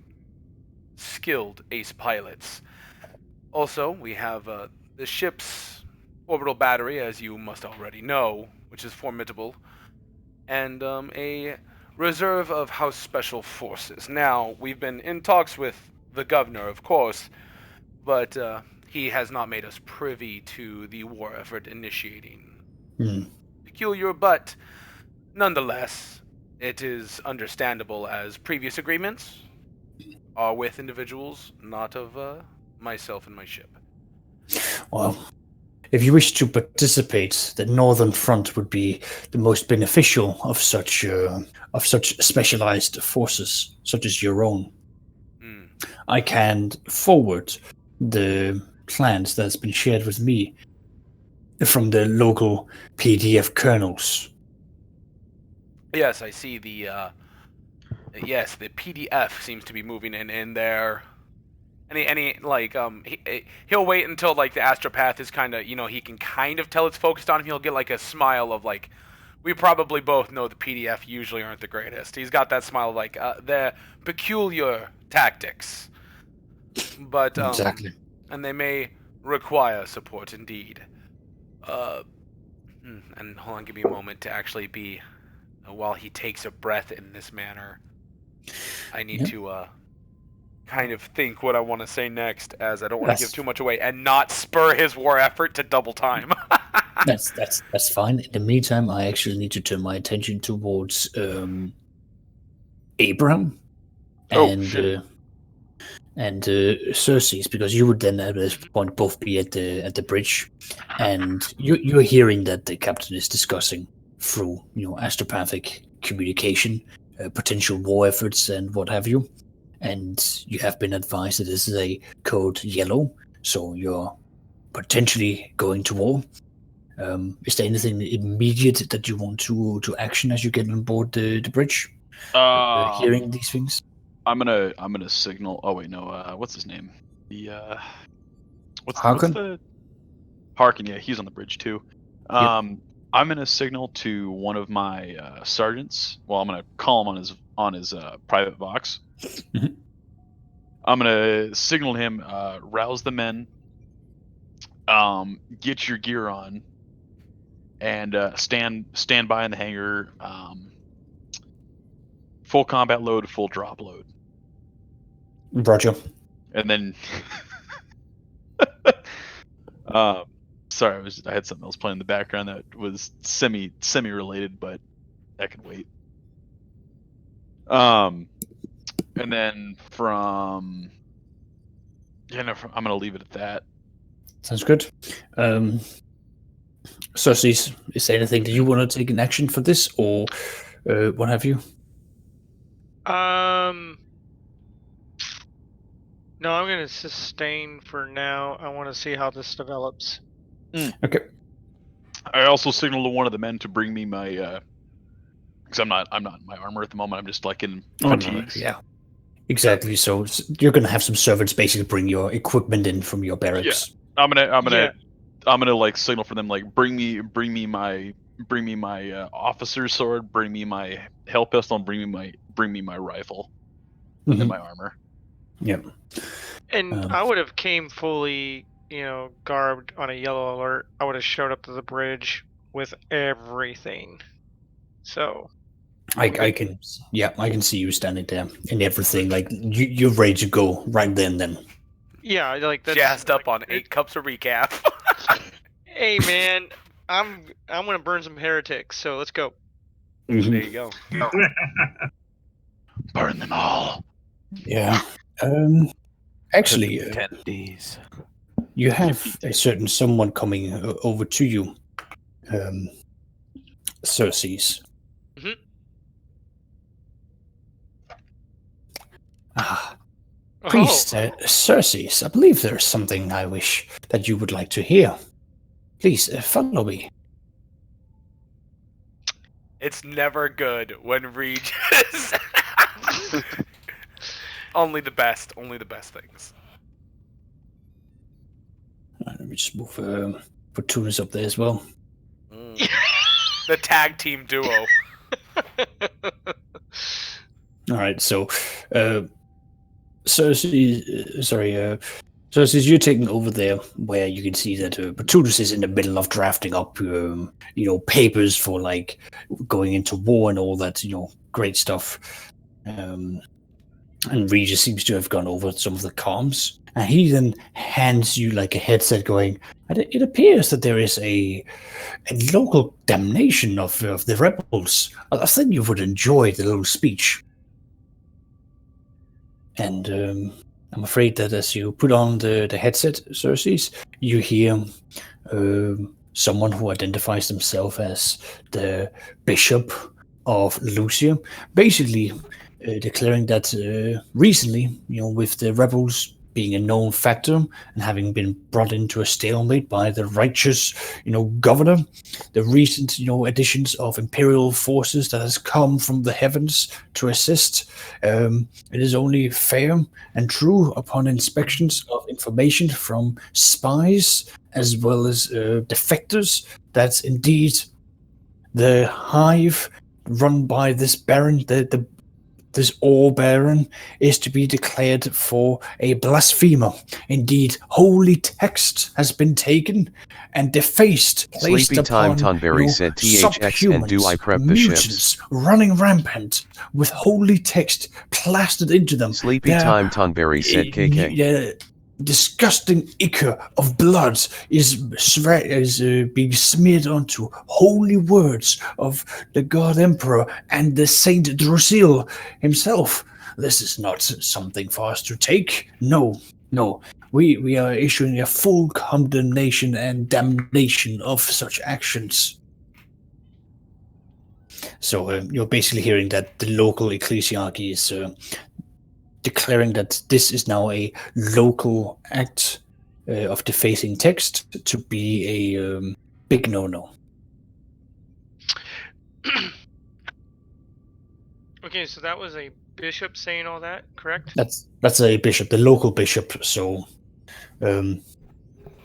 skilled ace pilots. Also, we have the ship's orbital battery, as you must already know, which is formidable, and a reserve of House Special Forces. Now, we've been in talks with the governor, of course, but he has not made us privy to the war effort initiating. Peculiar, but nonetheless, it is understandable as previous agreements. are with individuals, not of myself and my ship. Well, if you wish to participate, the Northern Front would be the most beneficial of such specialized forces, such as your own. Hmm. I can forward the plans that's been shared with me from the local PDF colonels. Yes, I see the. Yes, the PDF seems to be moving in there. Any like he'll wait until like the astropath is kind of, he can kind of tell it's focused on him. He'll get like a smile of like, we probably both know the PDF usually aren't the greatest. He's got that smile of like they're peculiar tactics, but Exactly. and they may require support indeed. And hold on, give me a moment to actually be while he takes a breath in this manner. I need to kind of think what I want to say next, as I don't want to give too much away and not spur his war effort to double time. That's fine. In the meantime, I actually need to turn my attention towards Abraham and Cersei's, because you would then at this point both be at the bridge, and you're hearing that the captain is discussing through astropathic communication potential war efforts and what have you, and you have been advised that this is a code yellow, so you're potentially going to war. Is there anything immediate that you want to action as you get on board the bridge? Hearing these things, I'm gonna signal. Oh wait, no. What's his name? What's Harkin? the Harkin? Yeah, he's on the bridge too. I'm gonna signal to one of my sergeants. Well, I'm gonna call him on his private vox. Mhm. I'm gonna signal him. Rouse the men. Get your gear on. And stand by in the hangar. Full combat load, full drop load. Roger. And then, sorry, I had something else playing in the background that was semi related, but that can wait. And then I'm gonna leave it at that. Sounds good. Cersei, is there anything that you want to take in action for this, or what have you? No, I'm going to sustain for now. I want to see how this develops. Okay. I also signaled to one of the men to bring me my, because I'm not in my armor at the moment. I'm just like in fatigues. Yeah. Exactly. So you're gonna have some servants basically bring your equipment in from your barracks. Yeah. I'm gonna like signal for them, like bring me my officer's sword, bring me my hell pistol, and bring me my rifle and my armor. Yep. And I would have came fully, garbed on a yellow alert. I would have showed up to the bridge with everything. So I can see you standing there and everything, like you're ready to go right then. Yeah, like that's jazzed up on 8 cups of recap. Hey man, I'm gonna burn some heretics, so let's go. There you go. Burn them all. Yeah. Actually, Attendees. you have a certain someone coming over to you, Cersei's. Mhm. Priest, Cersei's, I believe there is something I wish that you would like to hear. Please, follow me. It's never good when Regis. Only the best things. Let me just move put Tunis up there as well. The tag team duo. All right, so Cersei, you're taking over there where you can see that Patudus is in the middle of drafting up, papers for like going into war and all that, great stuff. And Regis seems to have gone over some of the comms, and he then hands you like a headset, going, "It appears that there is a local damnation of the rebels. I think you would enjoy the little speech." And I'm afraid that as you put on the headset, Cersei, you hear someone who identifies themselves as the Bishop of Lucia, basically declaring that recently, with the rebels being a known factor and having been brought into a stalemate by the righteous, governor, the recent, additions of imperial forces that has come from the heavens to assist, it is only fair and true upon inspections of information from spies as well as defectors that indeed the hive run by this Baron, this Baron, is to be declared for a blasphemer. Indeed, holy text has been taken and defaced, placed Sleepy time upon Tonberry said THX and do I prep the mutants ships? running rampant with holy text plastered into them. Sleepy Their, time Tonberry said KK. Disgusting ichor of blood is being smeared onto holy words of the God Emperor and the Saint Drusil himself. This is not something for us to take. No. We are issuing a full condemnation and damnation of such actions. So you're basically hearing that the local ecclesiarchy is declaring that this is now a local act of defacing text to be a big no-no. Okay, so that was a bishop saying all that, correct? That's a bishop, the local bishop. So,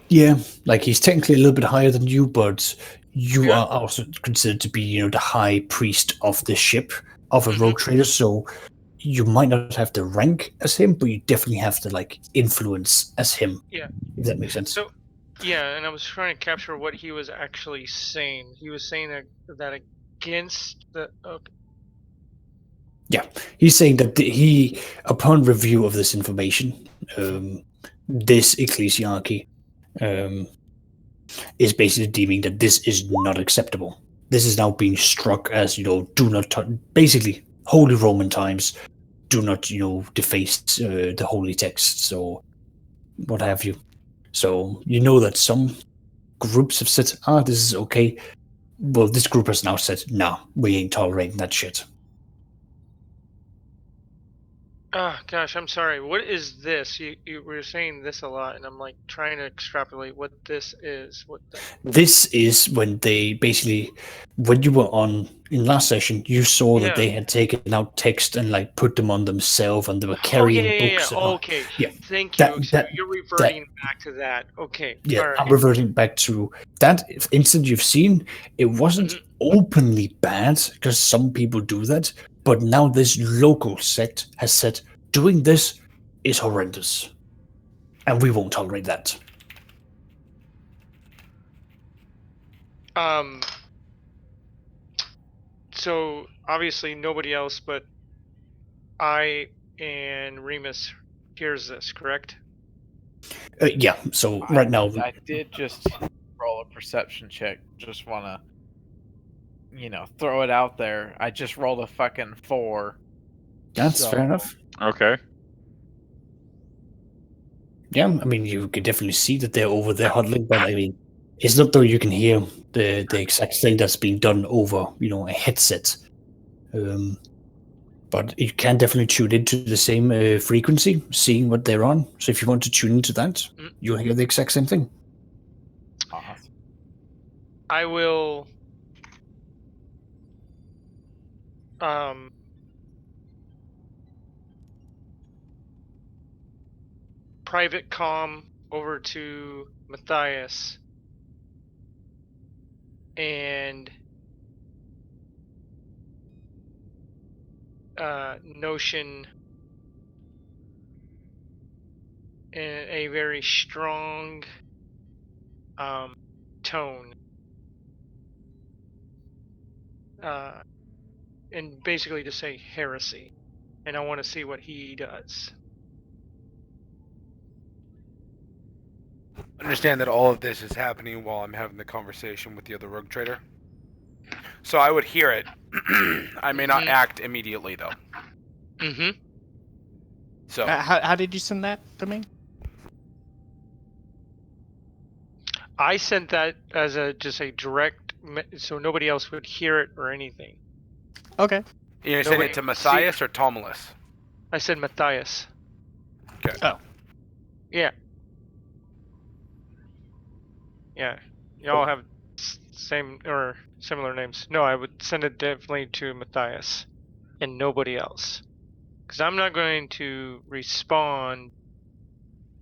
yeah, like he's technically a little bit higher than you, but you are also considered to be, the high priest of the ship of a rogue trader. So you might not have the rank as him, but you definitely have the influence as him. Yeah. If that makes sense. So, yeah, and I was trying to capture what he was actually saying. He was saying that against the. Okay. Yeah, he's saying that he, upon review of this information, this ecclesiarchy is basically deeming that this is not acceptable. This is now being struck as, do not touch, basically, Holy Roman times, do not, deface the holy texts or what have you. So, that some groups have said, this is okay. Well, this group has now said, nah, we ain't tolerating that shit. Gosh, I'm sorry. What is this? You were saying this a lot, and I'm trying to extrapolate what this is. This is when they basically, when you were on in last session, you saw that they had taken out text and put them on themselves, and they were carrying books. Okay. Yeah. Thank you. So you're reverting back to that. Okay. Yeah, right. I'm reverting back to that incident you've seen. It wasn't openly bad because some people do that. But now this local sect has said, doing this is horrendous. And we won't tolerate that. So, obviously, nobody else but I and Remus hears this, correct? Yeah, so right now... I did just roll a perception check. Just want to... throw it out there. I just rolled a fucking 4. That's fair enough. Okay. Yeah, I mean, you can definitely see that they're over there huddling, but I mean, it's not though you can hear the exact thing that's being done over, a headset. But you can definitely tune into the same frequency, seeing what they're on. So if you want to tune into that, you'll hear the exact same thing. Awesome. I will... private comm over to Matthias and notion in a very strong tone, and basically to say heresy, and I want to see what he does. Understand that all of this is happening while I'm having the conversation with the other rogue trader. So I would hear it. I may not act immediately, though. So How did you send that to me? I sent that as just a direct, so nobody else would hear it or anything. Okay. you sent it to Matthias or Tomalus? I said Matthias. Okay. Oh. Yeah. Yeah. Y'all have same or similar names. No, I would send it definitely to Matthias and nobody else. Because I'm not going to respond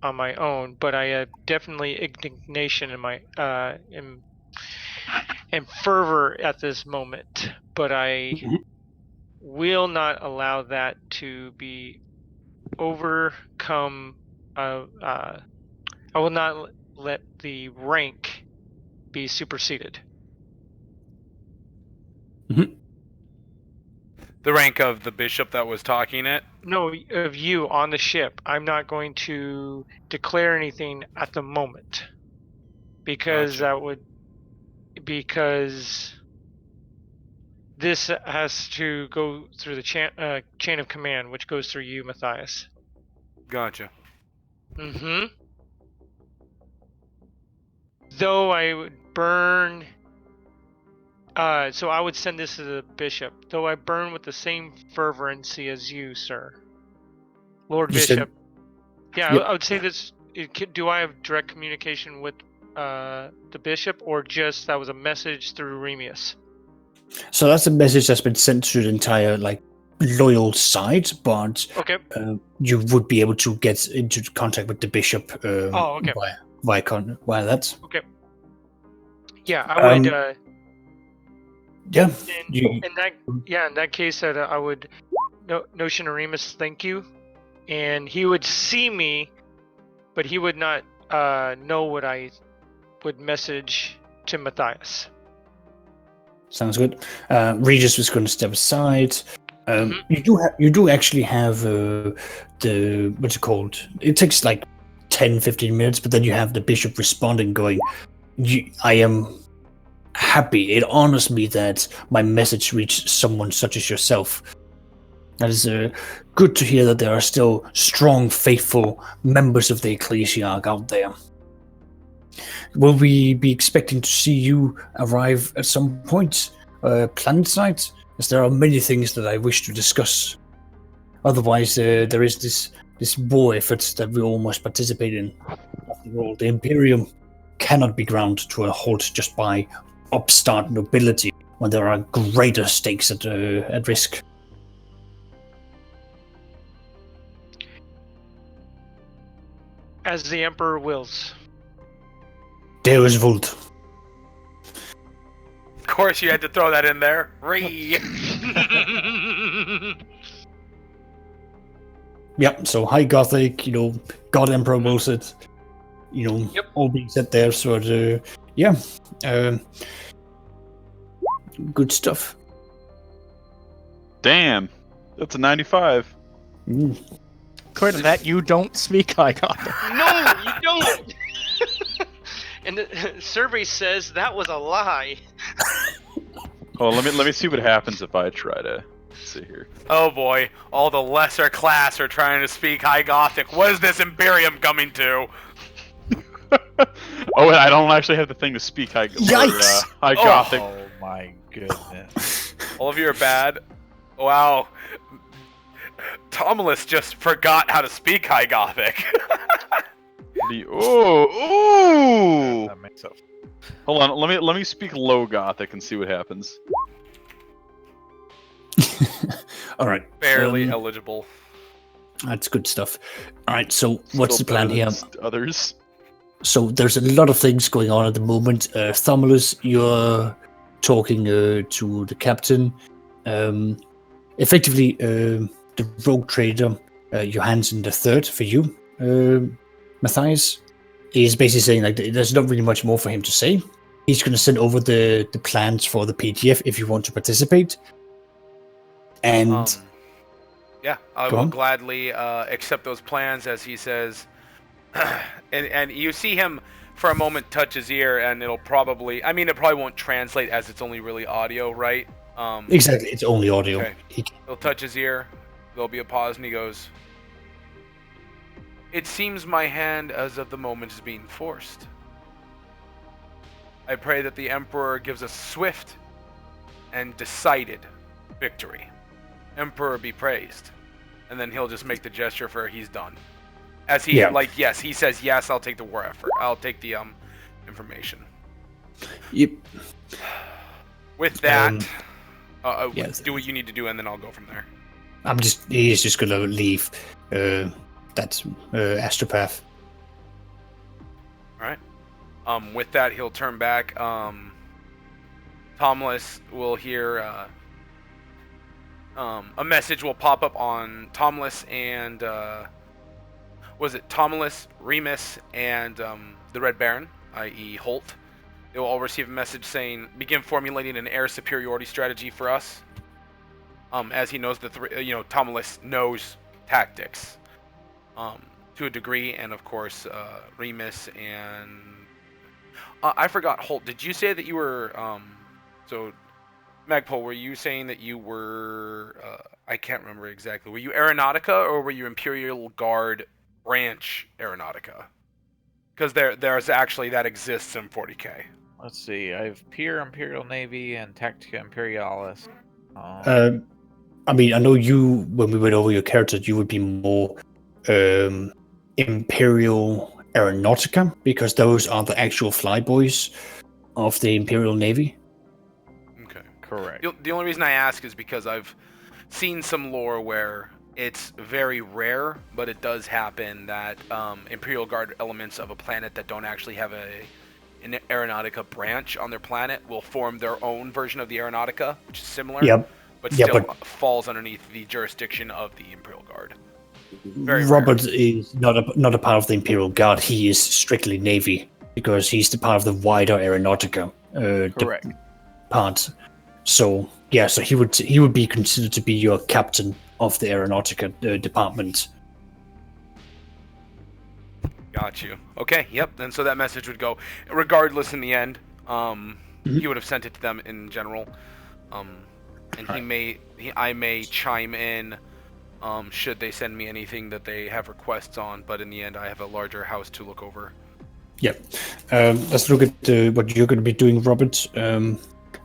on my own, but I have definitely indignation in my and fervor at this moment. But I will not allow that to be overcome. I will not let the rank be superseded. The rank of the bishop that was talking it? No, of you on the ship. I'm not going to declare anything at the moment. Because Gotcha. because this has to go through the chain of command, which goes through you, Matthias. Gotcha. Mm-hmm. Though I would burn... so I would send this to the bishop. Though I burn with the same fervency as you, sir. Lord Bishop. Yeah, Yep. I would say this... Do I have direct communication with the bishop, or just that was a message through Remius? So that's a message that's been sent to the entire loyal side, but Okay. You would be able to get into contact with the bishop okay. via that. Okay. Yeah, I would. Yeah. In that case, I would notion Remus, thank you, and he would see me, but he would not know what I would message to Matthias. Sounds good. Regis was going to step aside. You do actually have the what's it called? It takes like 10-15 minutes, but then you have the bishop responding, going, "I am happy. It honors me that my message reached someone such as yourself. That is good to hear that there are still strong, faithful members of the Ecclesiarch out there. Will we be expecting to see you arrive at some point, planetside? As there are many things that I wish to discuss. Otherwise, there is this war effort that we all must participate in. After all, the Imperium cannot be ground to a halt just by upstart nobility when there are greater stakes at risk." As the Emperor wills. Deus vult. Of course, you had to throw that in there. Ree. Yep. So High Gothic, God Emperor wills it. All being said there. So good stuff. Damn, that's a 95. According to that, you don't speak High Gothic. No, you don't. And the survey says that was a lie. Oh, let me see what happens if I try to see here. Oh boy, all the lesser class are trying to speak High Gothic. What is this Imperium coming to? Oh, I don't actually have the thing to speak High Gothic. Oh my goodness. All of you are bad. Wow. Tomalus just forgot how to speak High Gothic. Ooh! That makes sense. Hold on, let me speak Low Gothic and see what happens. All right. Barely eligible. That's good stuff. All right. So what's Still the plan better here? than others. So there's a lot of things going on at the moment. Thomulus, you're talking to the captain. Effectively, the rogue trader Johanson III for you, Matthias, is basically saying there's not really much more for him to say. He's going to send over the plans for the PDF if you want to participate. And yeah, I will gladly accept those plans, as he says. and you see him for a moment touch his ear, and it'll probably, it probably won't translate as it's only really audio, right? Exactly, it's only audio. Okay. He'll touch his ear, there'll be a pause, and he goes, It seems my hand as of the moment is being forced. I pray that the Emperor gives us swift and decided victory. Emperor be praised. And then he'll just make the gesture for he's done. As he, yes, he says, yes, I'll take the war effort. I'll take the information. Yep. With that, yes. do what you need to do, and then I'll go from there. He's just gonna leave that astropath. Alright. With that, he'll turn back. Tomless will hear a message will pop up on Tomless and was it Tomless, Remus, and the Red Baron, i.e. Holt. They will all receive a message saying, begin formulating an air superiority strategy for us. As he knows Tomless knows tactics to a degree, and of course Remus and I forgot, Holt, did you say that you were so Magpul, were you saying that you were I can't remember exactly, were you Aeronautica or were you Imperial Guard branch Aeronautica? Because there's actually, that exists in 40k. Let's see, I have Pure Imperial Navy and Tactica Imperialis. I mean, I know you, when we went over your character, you would be more Imperial Aeronautica, because those are the actual flyboys of the Imperial Navy. Okay. Correct. The only reason I ask is because I've seen some lore where it's very rare, but it does happen that Imperial Guard elements of a planet that don't actually have an Aeronautica branch on their planet will form their own version of the Aeronautica, which is similar, but still falls underneath the jurisdiction of the Imperial Guard. Very Robert rare. is not a part of the Imperial Guard. He is strictly Navy, because he's the part of the wider Aeronautica Correct. part. So yeah, so he would be considered to be your captain of the Aeronautica department. Got you. Okay, yep. And so that message would go, regardless in the end. He would have sent it to them in general. And I may chime in should they send me anything that they have requests on, but in the end I have a larger house to look over. Yep. Let's look at what you're going to be doing, Robert.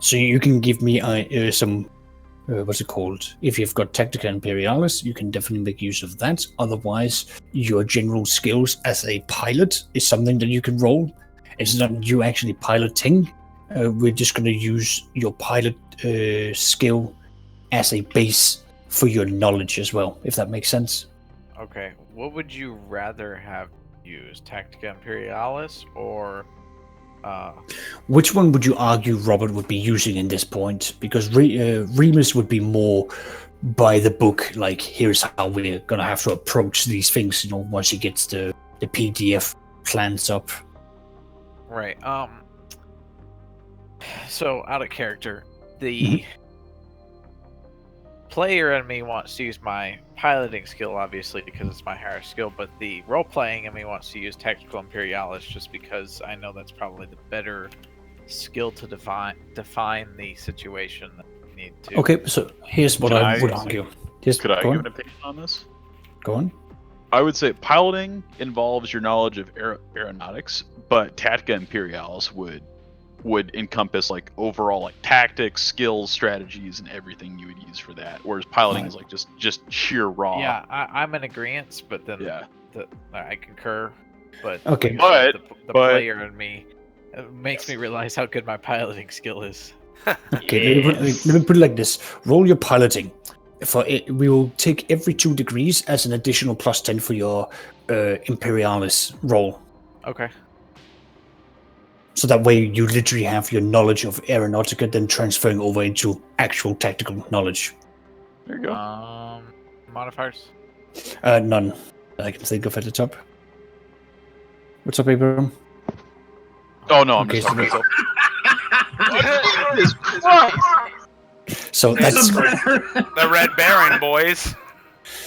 So you can give me some, what's it called? If you've got Tactica Imperialis, you can definitely make use of that. Otherwise, your general skills as a pilot is something that you can roll. It's not you actually piloting. We're just going to use your pilot skill as a base for your knowledge as well, if that makes sense. Okay, what would you rather have used? Tactica Imperialis or... Which one would you argue Robert would be using in this point? Because Remus would be more by the book, like, here's how we're going to have to approach these things, once he gets the PDF plans up. Right, so, out of character, the player in me wants to use my piloting skill, obviously, because it's my higher skill, but the role-playing in me wants to use Tactical Imperialis just because I know that's probably the better skill to define the situation that we need to. Okay, so here's what I would argue. Could I give an opinion on this? Go on. I would say piloting involves your knowledge of aeronautics, but Tactica Imperialis would encompass like overall like tactics, skills, strategies, and everything you would use for that. Whereas piloting is like just sheer raw. Yeah, I'm in agreement, but then I concur. But okay, the player in me makes me realize how good my piloting skill is. Okay, let me put it like this: roll your piloting. For it, we will take every 2 degrees as an additional +10 for your Imperialis roll. Okay. So that way you literally have your knowledge of Aeronautica then transferring over into actual tactical knowledge. There you go. Modifiers? None that I can think of at the top. What's up, Abraham? Oh no, I'm just talking myself. So that's the Red Baron, boys.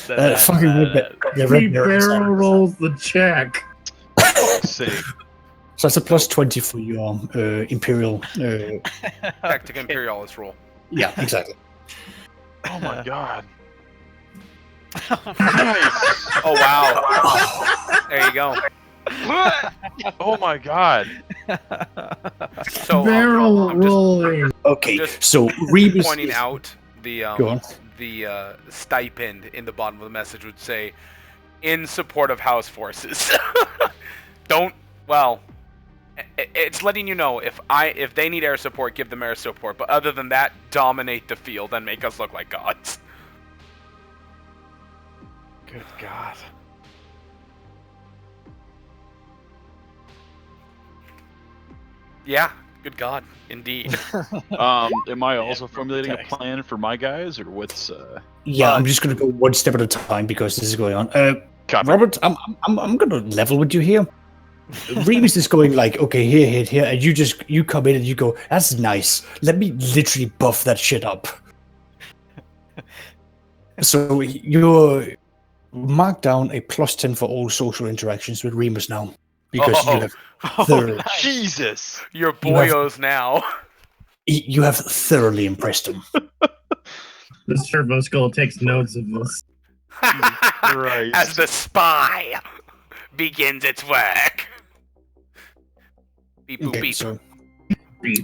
Fucking Red Baron rolls the check. Sake. So that's a +20 for your Imperial. Tactica Imperialis roll. Yeah, exactly. Oh my god. Nice. Oh wow! There you go. Oh my god. So Barrel I'm just rolling. Okay, Just so Rebus pointing is- out the Go on. stipend in the bottom of the message would say, "In support of House forces." Don't. Well, it's letting you know if they need air support, give them air support. But other than that, dominate the field and make us look like gods. Good God. Yeah. Good God, indeed. Am I also formulating a text. plan for my guys, or what's? Yeah, I'm just gonna go one step at a time because this is going on. Copy. Robert, I'm gonna level with you here. Rebus is going like, okay, here, and you come in and you go, that's nice. Let me literally buff that shit up. So you're mark down a +10 for all social interactions with Remus now because you have Jesus. You're boyos now. you have thoroughly impressed him. The Turbo Skull takes notes of this. Christ. As the spy begins its work. Beep boop Okay, beep. so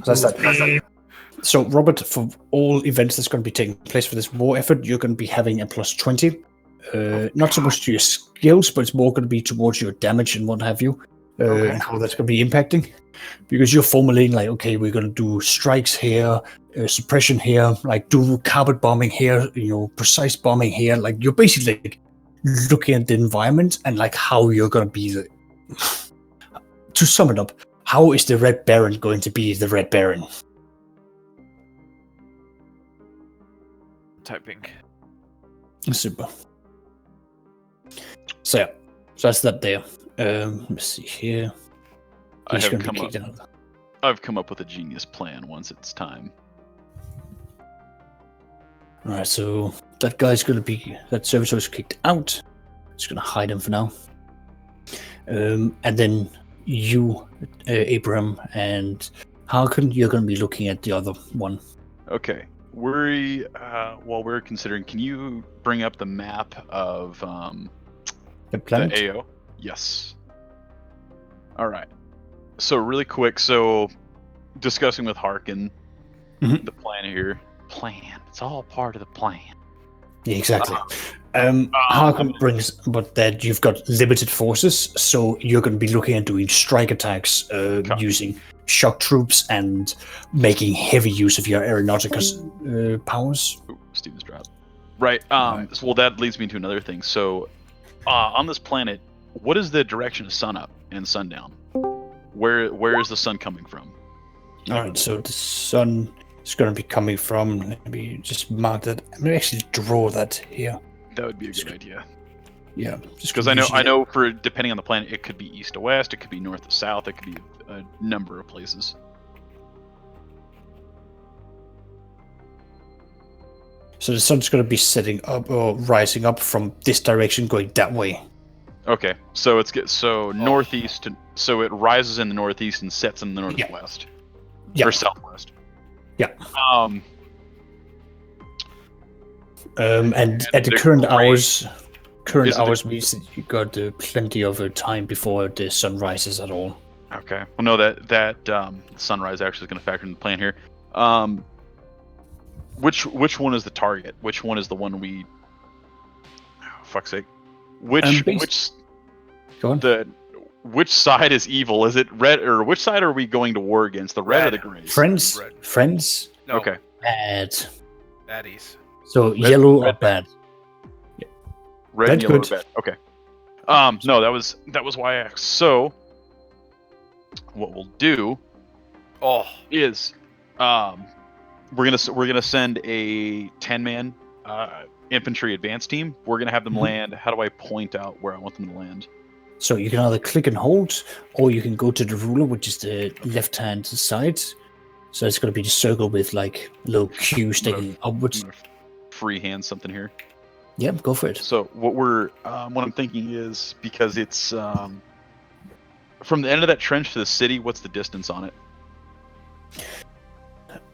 that's that. So, Robert, for all events that's going to be taking place for this war effort, you're going to be having a +20. Not so much to your skills, but it's more going to be towards your damage and what have you, and how that's going to be impacting. Because you're formulating like, okay, we're going to do strikes here, suppression here, like do carpet bombing here, precise bombing here. Like you're basically like, looking at the environment and like how you're going to be the. To sum it up, how is the Red Baron going to be the Red Baron? Typing. Super. So yeah, so that's that there. Let's see here. He's going to be kicked out. I've come up with a genius plan once it's time. Alright, so that guy's going to be... That servitor is kicked out. Just going to hide him for now. And then you, Abraham, and Harkin, you're going to be looking at the other one. Okay. While we're considering, can you bring up the map of The planet? the AO? Yes. Alright. So really quick, discussing with Harkin the plan here. It's all part of the plan. Yeah, exactly. Harkin brings, but that you've got limited forces, so you're going to be looking at doing strike attacks using shock troops and making heavy use of your aeronautica powers. Ooh, Steven's dropped. Right. Well, that leads me to another thing. So, on this planet, what is the direction of sunup and sundown? Where is the sun coming from? All right. So the sun is going to be coming from. Let me just mark that. I'm going to actually draw that here. That would be a good idea. Yeah. Just Because I know for depending on the planet, it could be east to west, it could be north to south, it could be a number of places. So the sun's going to be setting up or rising up from this direction, going that way. Okay, so northeast. So it rises in the northeast and sets in the northwest. Yeah. Or southwest. Yeah. And at the current hours, Is it means that you got plenty of time before the sun rises at all. Okay. Well, no, that sunrise actually is going to factor in the plan here. Which one is the target? Which one is the one we? Oh, fuck's sake. Which Go on. which side is evil? Is it red, or which side are we going to war against? The red or the gray? Friends, Red. friends, No, Okay. bad. baddies. So yellow or bad. Red, That's yellow, good. or bad. Okay. No, that was why I asked. So, what we'll do is, we're gonna send a 10-man infantry advance team. We're gonna have them land. How do I point out where I want them to land? So you can either click and hold, or you can go to the ruler, which is the left-hand side. So it's going to be the circle with like a little Q sticking upwards. I'm gonna freehand something here. Yeah, go for it. So what I'm thinking is, because it's from the end of that trench to the city, what's the distance on it?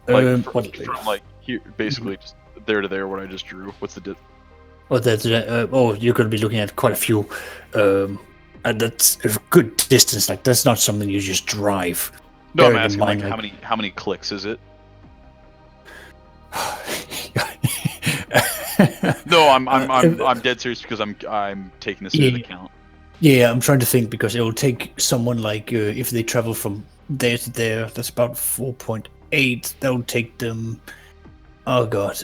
Like from like here, basically just there to there, what I just drew. What's the Or that you're going to be looking at quite a few, and that's a good distance. Like that's not something you just drive. No, I'm Bearing in asking like mind, how many clicks is it? No, I'm dead serious because I'm taking this into account. Yeah, I'm trying to think because it will take someone like if they travel from there to there, that's about 4.8. That will take them. Oh god.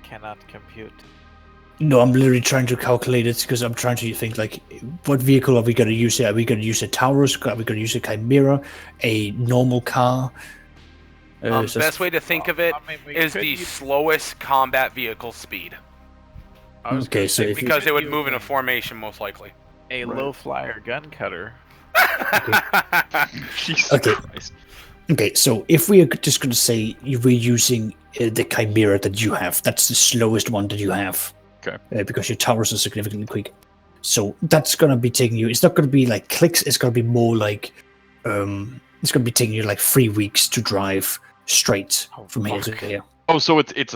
Cannot compute. No, I'm literally trying to calculate it because I'm trying to think like, what vehicle are we going to use here? Are we going to use a Taurus? Are we going to use a Chimera? A normal car? Best way to think of it is the slowest combat vehicle speed. Okay, so Because it would move in a formation most likely. A low flyer gun cutter. Jesus Okay. Christ. Okay, so if we are just going to say we're using the Chimera that you have, that's the slowest one that you have. Okay. Because your Taurus is significantly quick. So that's going to be taking you, it's not going to be like clicks, it's going to be more like, it's going to be taking you like 3 weeks to drive straight from here to here. Oh, so it's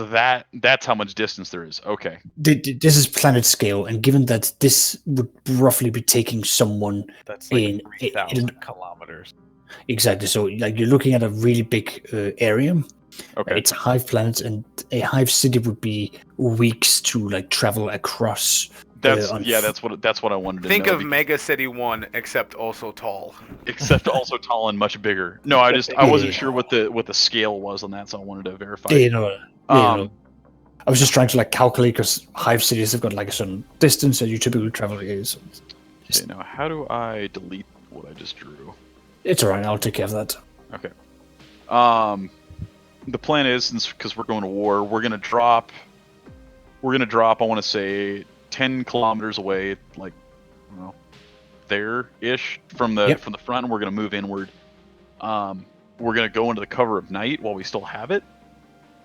that's how much distance there is. Okay. This is planet scale, and given that this would roughly be taking someone That's like in 3,000 kilometers. Exactly. So like you're looking at a really big area. Okay. It's a hive planet, and a hive city would be weeks to like travel across. That's what I wanted to Think know. of Mega City 1, except also tall. Except also tall and much bigger. No, I wasn't sure what the scale was on that, so I wanted to verify. I was just trying to like calculate because hive cities have got like a certain distance that you typically travel is. Okay, now how do I delete what I just drew? It's alright. I'll take care of that. Okay. The plan is, because we're going to war, we're gonna drop. I want to say 10 kilometers away, like, I don't know, there-ish from the front, and we're gonna move inward. We're gonna go into the cover of night while we still have it,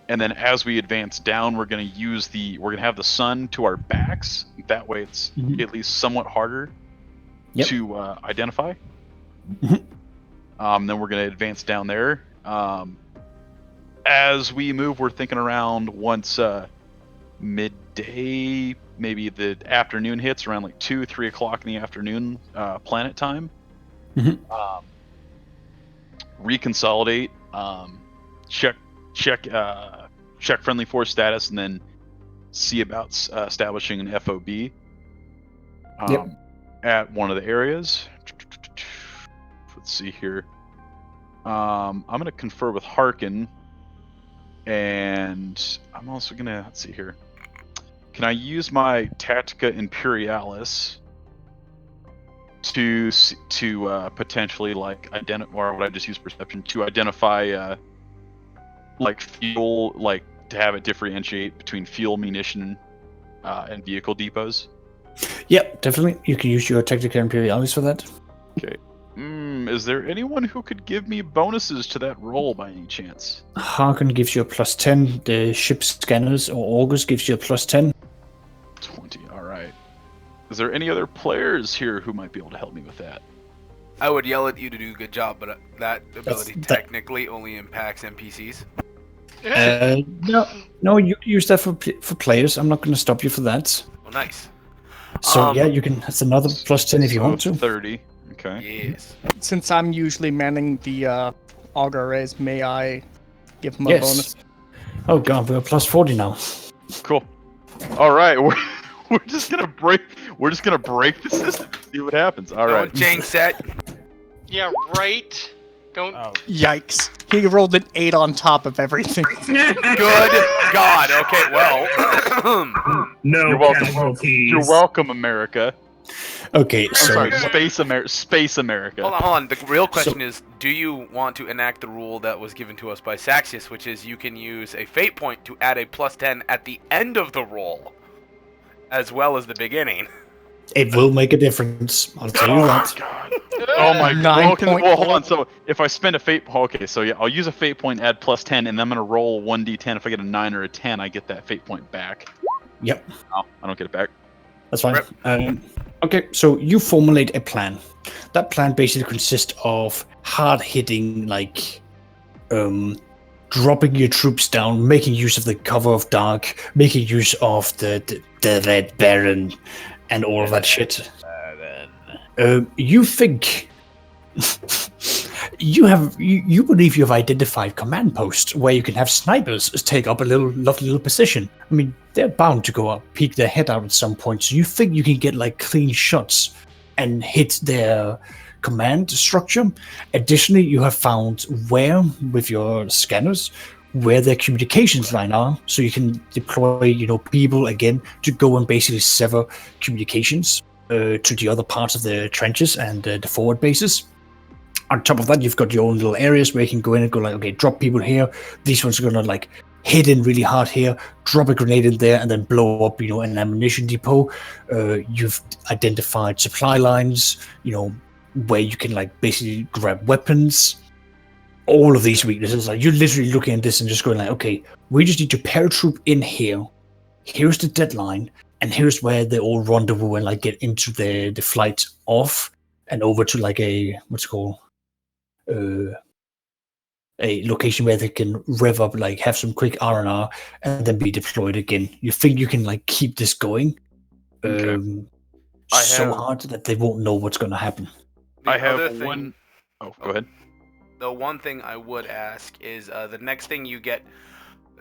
and then as we advance down, we're gonna have the sun to our backs. That way, it's at least somewhat harder to identify. Then we're gonna advance down there. As we move, we're thinking around once midday, maybe the afternoon hits, around like 2-3 o'clock in the afternoon, planet time. Reconsolidate, check friendly force status, and then see about establishing an FOB at one of the areas. Let's see here. I'm going to confer with Harkin, and I'm also going to, let's see here. Can I use my Tactica Imperialis to potentially like identify, or would I just use perception to identify like fuel, like to have it differentiate between fuel, munition, and vehicle depots? Yep, definitely. You can use your Tactica Imperialis for that. Okay. Is there anyone who could give me bonuses to that roll by any chance? Harkin gives you a +10. The ship scanners or August gives you a +10. 20. All right. Is there any other players here who might be able to help me with that? I would yell at you to do a good job, but that ability technically only impacts NPCs. No, you use that for players. I'm not going to stop you for that. Oh, nice. So yeah, you can. That's another +10 if you want to. 30. Okay. Yes. Since I'm usually manning the Audere, may I give him a bonus? Oh god, we're +40 now. Cool. All right, we're just gonna break the system. See what happens. All right. Don't jinx it. Yeah, right. Don't. Oh, Yikes! He rolled an 8 on top of everything. Good God. Okay. Well. No You're welcome. casualties. You're welcome, America. Okay, I'm so sorry, Space America. Hold on. The real question is, do you want to enact the rule that was given to us by Saxius, which is you can use a fate point to add a +10 at the end of the roll, as well as the beginning? it will make a difference. I'll tell you that. God. Oh my god. Well, hold on. So if I spend a fate, okay, so yeah, I'll use a fate point, add +10, and then I'm gonna roll 1d10. If I get a 9 or a 10, I get that fate point back. Yep. Oh, I don't get it back. That's fine. Okay, so you formulate a plan. That plan basically consists of hard-hitting, like, dropping your troops down, making use of the cover of dark, making use of the Red Baron, and all of that shit. You think you believe you have identified command posts where you can have snipers take up a lovely little position. I mean, they're bound to go up, peek their head out at some point. So you think you can get like clean shots and hit their command structure. Additionally, you have found where, with your scanners, where their communications line are, so you can deploy, people again to go and basically sever communications to the other parts of the trenches and the forward bases. On top of that, you've got your own little areas where you can go in and go like, okay, drop people here. These ones are gonna like hit in really hard here, drop a grenade in there, and then blow up, an ammunition depot. You've identified supply lines, where you can like basically grab weapons. All of these weaknesses, like you're literally looking at this and just going like, okay, we just need to paratroop in here. Here's the deadline, and here's where they all rendezvous and like get into the flight off and over to like a a location where they can rev up, like have some quick R&R, and then be deployed again. You think you can like keep this going hard that they won't know what's going to happen. I have one. Oh, go ahead. The one thing I would ask is the next thing you get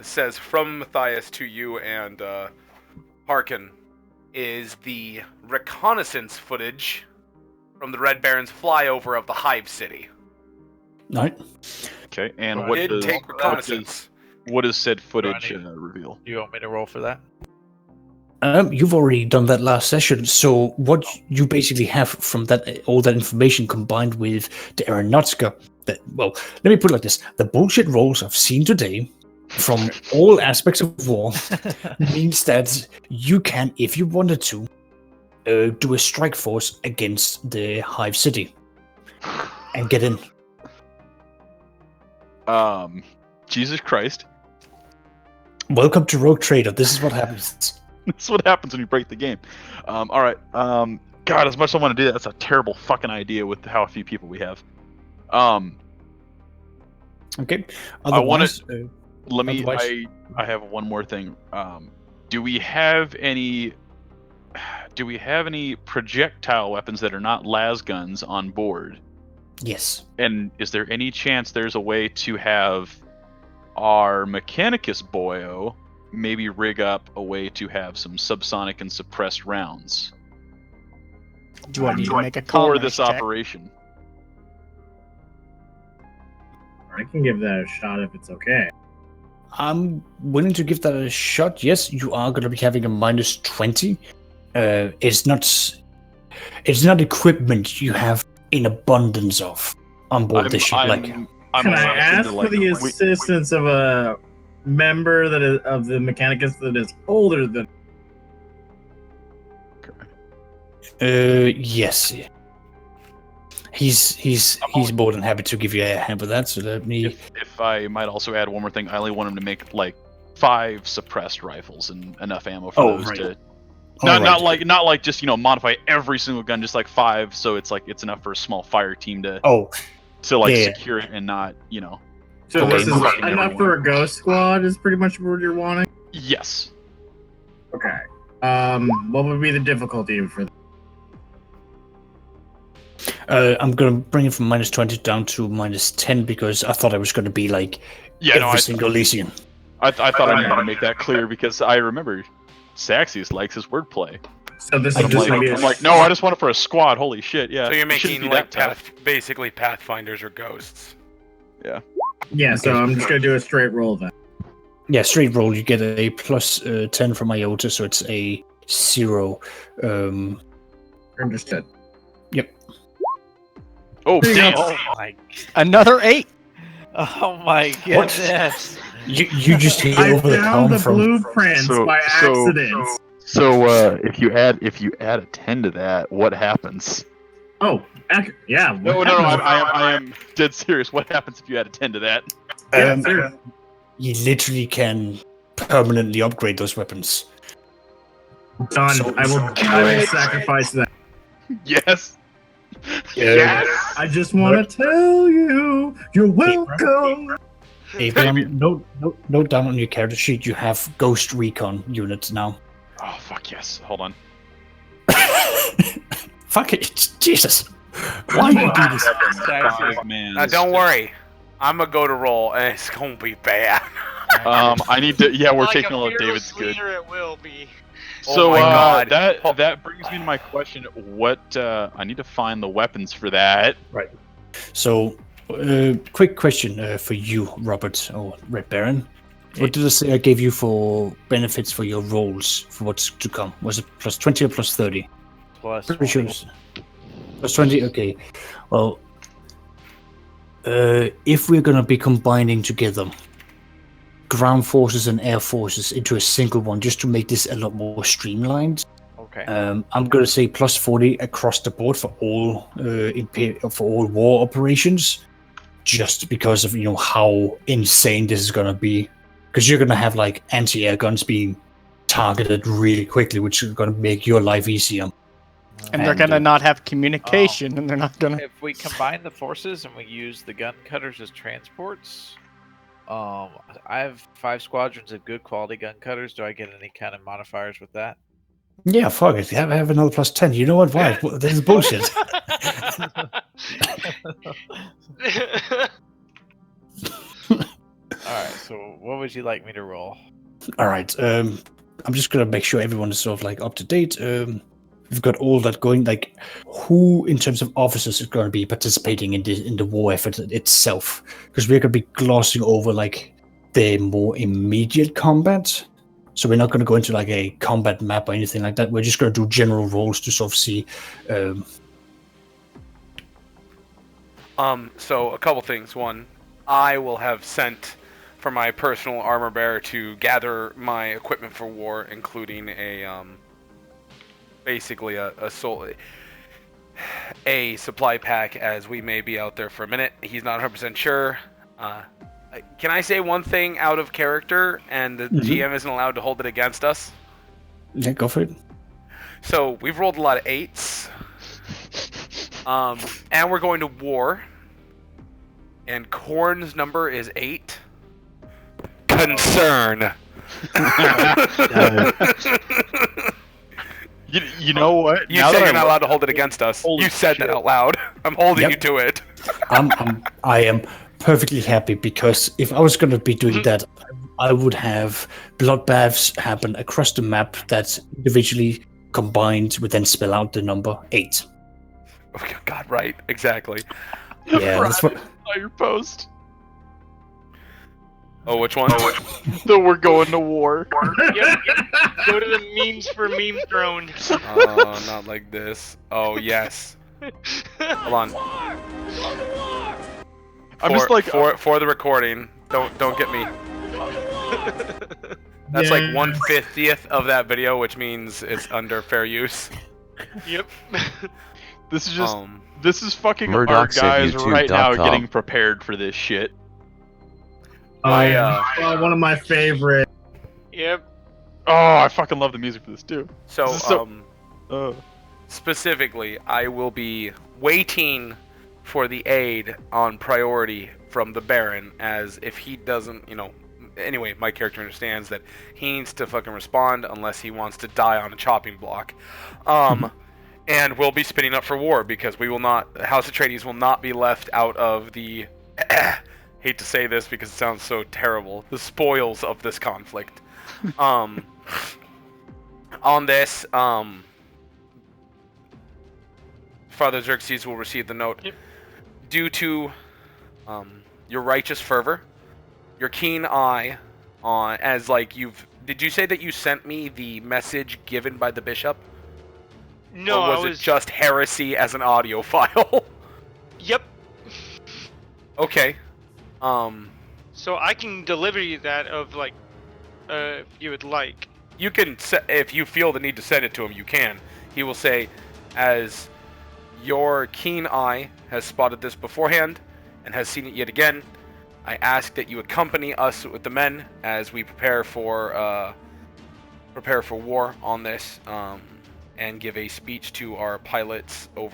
says from Matthias to you and Harkin is the reconnaissance footage from the Red Baron's flyover of the Hive City. Right. Okay, and what does said footage reveal? Do you want me to roll for that? You've already done that last session, so what you basically have from that, all that information combined with the aeronautica, let me put it like this: the bullshit rolls I've seen today from all aspects of war means that you can, if you wanted to, do a strike force against the Hive City and get in. Jesus Christ. Welcome to Rogue Trader. This is what happens. This is what happens when you break the game. All right. God, as much as I want to do that, that's a terrible fucking idea with how few people we have. Okay. Otherwise, I have one more thing. Do we have any projectile weapons that are not las guns on board? Yes. And is there any chance there's a way to have our Mechanicus boyo maybe rig up a way to have some subsonic and suppressed rounds? Do you want to make a call for this operation? I can give that a shot if it's okay. I'm willing to give that a shot. Yes, you are going to be having a -20. It's not equipment you have in abundance of on board this ship. Can I ask for the assistance of a member of the Mechanicus that is older than? Yes. He's more than happy to give you a hand with that. So let me. If I might also add one more thing, I only want him to make like 5 suppressed rifles and enough ammo for those to. Not like just modify every single gun, just like 5, so it's enough for a small fire team to secure it and not So this is enough for a ghost squad is pretty much what you're wanting. Yes. Okay. What would be the difficulty for that? I'm gonna bring it from -20 down to -10 because I thought I was gonna be like every single Elysian. I thought I needed to make that clear because I remember Saxius likes his wordplay. So this is just I'm like, no, I just want it for a squad. Holy shit, yeah. So you're making like basically Pathfinders or ghosts. Yeah. Yeah, so I'm just gonna do a straight roll then. Yeah, straight roll. You get a +10 from IOTA, so it's a 0. Understood. Yep. Oh, damn. Oh my! Another 8. Oh my goodness! You just hit I over the found helm the from blueprints by accident. So if you add a 10 to that, what happens? Oh, yeah. No, I am dead serious. What happens if you add a 10 to that? You literally can permanently upgrade those weapons. Done. I will sacrifice that. Yes. Yes. I just want to tell you, you're welcome. Abraham, note down on your character sheet you have Ghost Recon units now. Oh fuck yes! Hold on. Fuck it, Jesus! Why you do this? Now don't worry, I'm gonna go to roll, and it's gonna be bad. I need to. Yeah, we're Like taking a all of fearless David's good. leader, it will be. So Oh my God. that brings me to my question. What I need to find the weapons for that. Right. So, quick question for you, Robert or Red Baron. What did I say I gave you for benefits for your rolls for what's to come? Was it plus 20 or plus 30? Plus Pretty sure it was plus 20. Okay. Well, if we're gonna be combining together ground forces and air forces into a single one, just to make this a lot more streamlined. Okay. I'm gonna say plus 40 across the board for all war operations, just because of how insane this is gonna be. Because you're gonna have like anti-air guns being targeted really quickly, which is gonna make your life easier. And they're gonna not have communication, and they're not gonna. If we combine the forces and we use the gun cutters as transports, I have 5 squadrons of good quality gun cutters. Do I get any kind of modifiers with that? Yeah, fuck it. Have another plus 10. You know what? Why? This is bullshit. Alright, so what would you like me to roll? Alright, I'm just gonna make sure everyone is sort of like up to date. We've got all that going, like who in terms of officers is going to be participating in the war effort itself, because we're going to be glossing over like the more immediate combat. So we're not going to go into like a combat map or anything like that. We're just going to do general roles to sort of see. So a couple things. One, I will have sent for my personal armor bearer to gather my equipment for war, including a basically a supply pack, as we may be out there for a minute. He's not 100% sure. Can I say one thing out of character, and the GM isn't allowed to hold it against us? Yeah, go for it. So we've rolled a lot of 8s, and we're going to war. And Korn's number is 8. Concern. You know what? You said you're not allowed to hold it against us. You said that out loud. I'm holding you to it. I am perfectly happy, because if I was going to be doing that, I would have bloodbaths happen across the map that individually combined would then spell out the number 8. Oh, God, right. Exactly. Yeah, that's what... Your post. Oh, which one? So we're going to war. Yep. Go to the memes for meme throne. Oh, not like this. Oh, yes. Hold on. I'm just like for the recording. Don't get me. That's like 1/50th of that video, which means it's under fair use. Yep. This is just this is fucking Murdoch our guys right now YouTube.com. getting prepared for this shit. One of my favorite. Yep. Oh, I fucking love the music for this too. So, specifically, I will be waiting for the aid on priority from the Baron, as if he doesn't, anyway, my character understands that he needs to fucking respond unless he wants to die on a chopping block. And we'll be spinning up for war, because we will not, House Atraidies will not be left out of the, hate to say this because it sounds so terrible, the spoils of this conflict. On this, Father Xerxes will receive the note. Yep. Due to your righteous fervor, your keen eye on, as like did you say that you sent me the message given by the bishop? No, or was it just heresy as an audio file? Yep. Okay. So I can deliver you that if you would like. You can, if you feel the need to send it to him, you can. He will say, as your keen eye has spotted this beforehand and has seen it yet again, I ask that you accompany us with the men as we prepare for war on this. and give a speech to our pilots and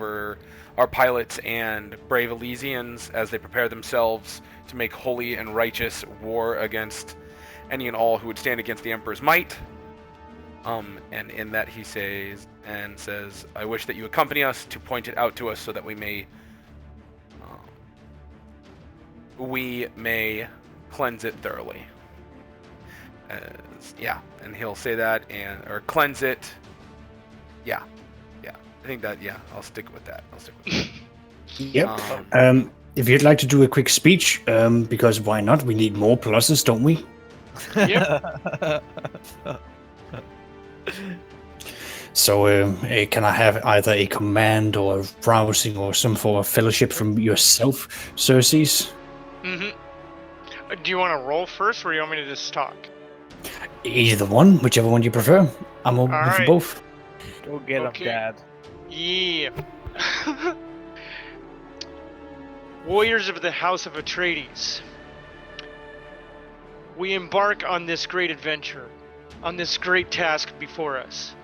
brave Elysians as they prepare themselves to make holy and righteous war against any and all who would stand against the Emperor's might. And in that he says, I wish that you accompany us to point it out to us so that we may cleanse it thoroughly. And he'll say that, or cleanse it. Yeah. I think that, I'll stick with that. Yep. If you'd like to do a quick speech, because why not? We need more pluses, don't we? Yep. So, can I have either a command or a rousing or some form of fellowship from yourself, Xerxes? Mm-hmm. Do you want to roll first, or do you want me to just talk? Either one, whichever one you prefer. I'm open for right. both. Go get him, Dad. Yeah. Warriors of the House of Atraidies, we embark on this great adventure, on this great task before us.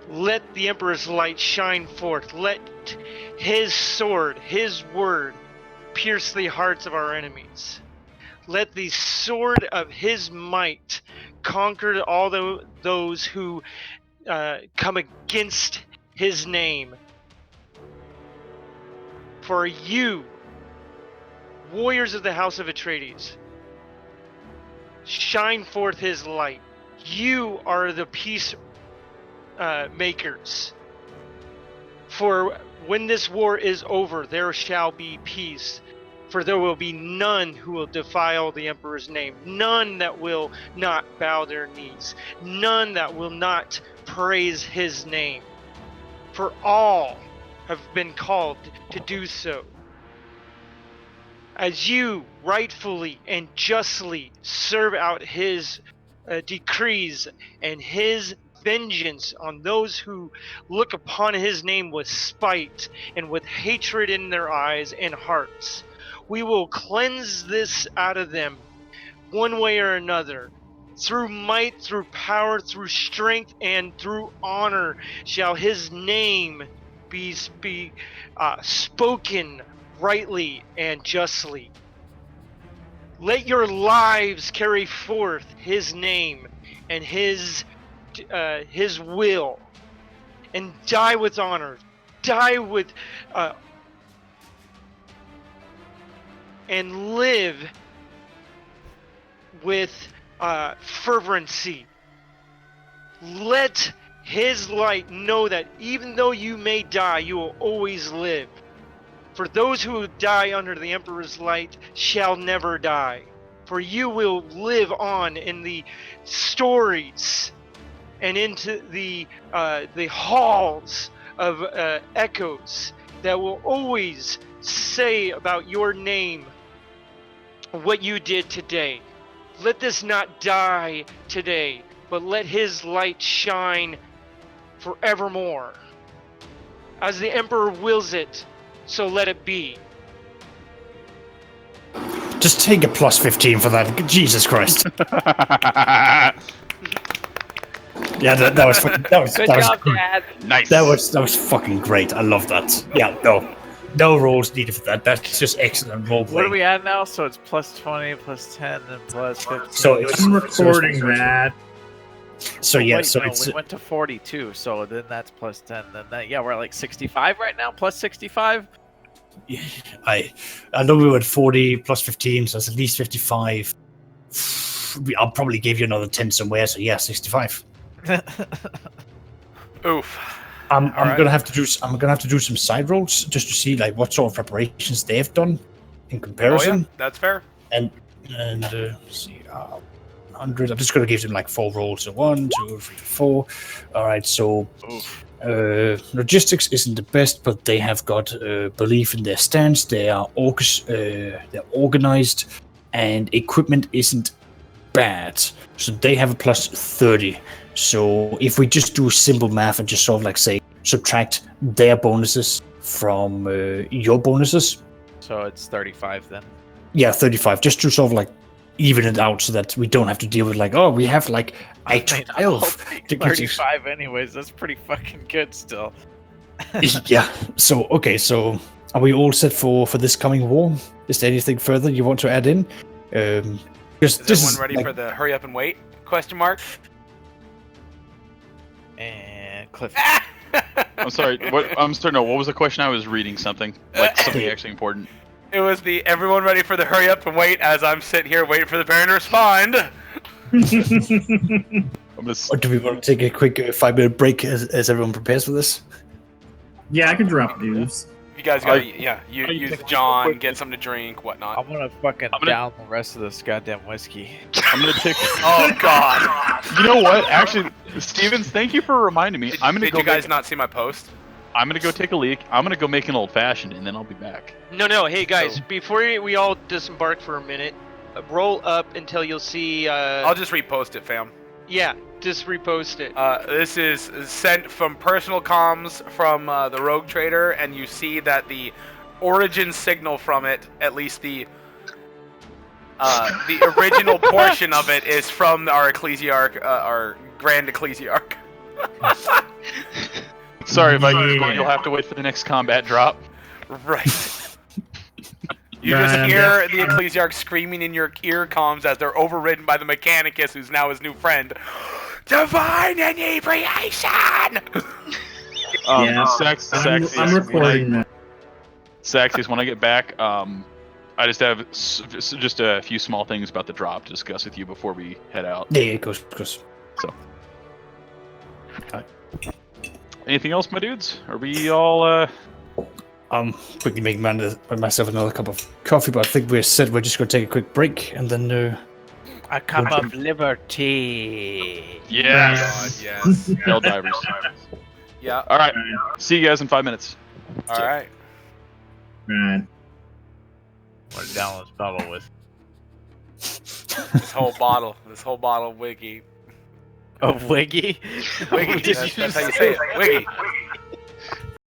Let the Emperor's light shine forth. Let his sword, his word, pierce the hearts of our enemies. Let the sword of his might conquer all those who come against his name. For you, warriors of the House of Atraides, shine forth his light. You are the peace makers. For when this war is over, there shall be peace. For there will be none who will defile the Emperor's name, none that will not bow their knees, none that will not praise his name. For all have been called to do so. As you rightfully and justly serve out his decrees and his vengeance on those who look upon his name with spite and with hatred in their eyes and hearts, we will cleanse this out of them one way or another. Through might, through power, through strength, and through honor shall his name be spoken rightly and justly. Let your lives carry forth his name and his will, and die with honor, die with and live with fervency. Let his light know that even though you may die, you will always live. For those who die under the Emperor's light shall never die. For you will live on in the stories and into the halls of echoes that will always say about your name what you did today. Let this not die today, but let his light shine forevermore. As the Emperor wills it, so let it be. Just take a plus 15 for that. Jesus Christ. Yeah, that was fucking. Good job, Dad. Nice. That was fucking great. I love that. Yeah, no rolls needed for that. That's just excellent role What play. are we at now? So it's plus 20, plus 10, and plus 15. So it was I'm recording that. So yeah, wait, so no, it's we went to 42, so then that's plus 10. Then that, we're at like 65 right now, plus 65. I know we were at 40 plus 15, so it's at least 55. I'll probably give you another 10 somewhere. So yeah, 65. Oof. I'm All right. gonna have to do some side rolls just to see like what sort of preparations they've done in comparison. Oh yeah, that's fair. And let's see, 100. I'm just gonna give them like 4 rolls. So 1, 2, 3, 4. All right. So logistics isn't the best, but they have got belief in their stance. They are they're organized, and equipment isn't bad. So they have a plus 30. So if we just do simple math and just sort of like say subtract their bonuses from your bonuses. So it's 35 then. Yeah, 35. Just to sort of like even it out so that we don't have to deal with like, oh, we have like I'll 12 take deputies. 35 anyways. That's pretty fucking good still. Yeah. So okay. So are we all set for this coming war? Is there anything further you want to add in? Is everyone ready for the hurry up and wait? Question mark. And Cliff. I'm sorry. What? I'm sorry. No. What was the question? I was reading something like something actually important. It was the everyone ready for the hurry up and wait as I'm sitting here waiting for the Baron to respond. Or do we want to take a quick 5-minute break as everyone prepares for this? Yeah, I can drop dudes. You guys gotta, use John, get something to drink, I whatnot. want to fucking down the rest of this goddamn whiskey. I'm gonna take. Oh God! You know what? Actually, Stevens, thank you for reminding me. I'm gonna Did go. you guys not see my post? I'm gonna go take a leak. I'm gonna go make an old fashioned, and then I'll be back. No. Hey guys, before we all disembark for a minute, roll up until you'll see. I'll just repost it, fam. Yeah, just repost it. This is sent from personal comms from the Rogue Trader, and you see that the origin signal from it, at least the original portion of it, is from our ecclesiarch, our Grand Ecclesiarch. Sorry if I keep going. You'll have to wait for the next combat drop. Right. You just hear the ecclesiarch screaming in your ear comms as they're overridden by the Mechanicus, who's now his new friend. Divine inebriation! I'm recording that. Saxies, when I get back, I just have just a few small things about the drop to discuss with you before we head out. Yeah, of course. So. Anything else, my dudes? Are we all, quickly making myself another cup of coffee, but I think we're set. We're just going to take a quick break, and then... A cup of liberty. Yes! Yes. Hell divers. Yeah. Alright, see you guys in 5 minutes. Alright. Right. What down this bottle with? This whole bottle of Wiggy. Of Wiggy? Wiggy, that's how you say it. Wiggy.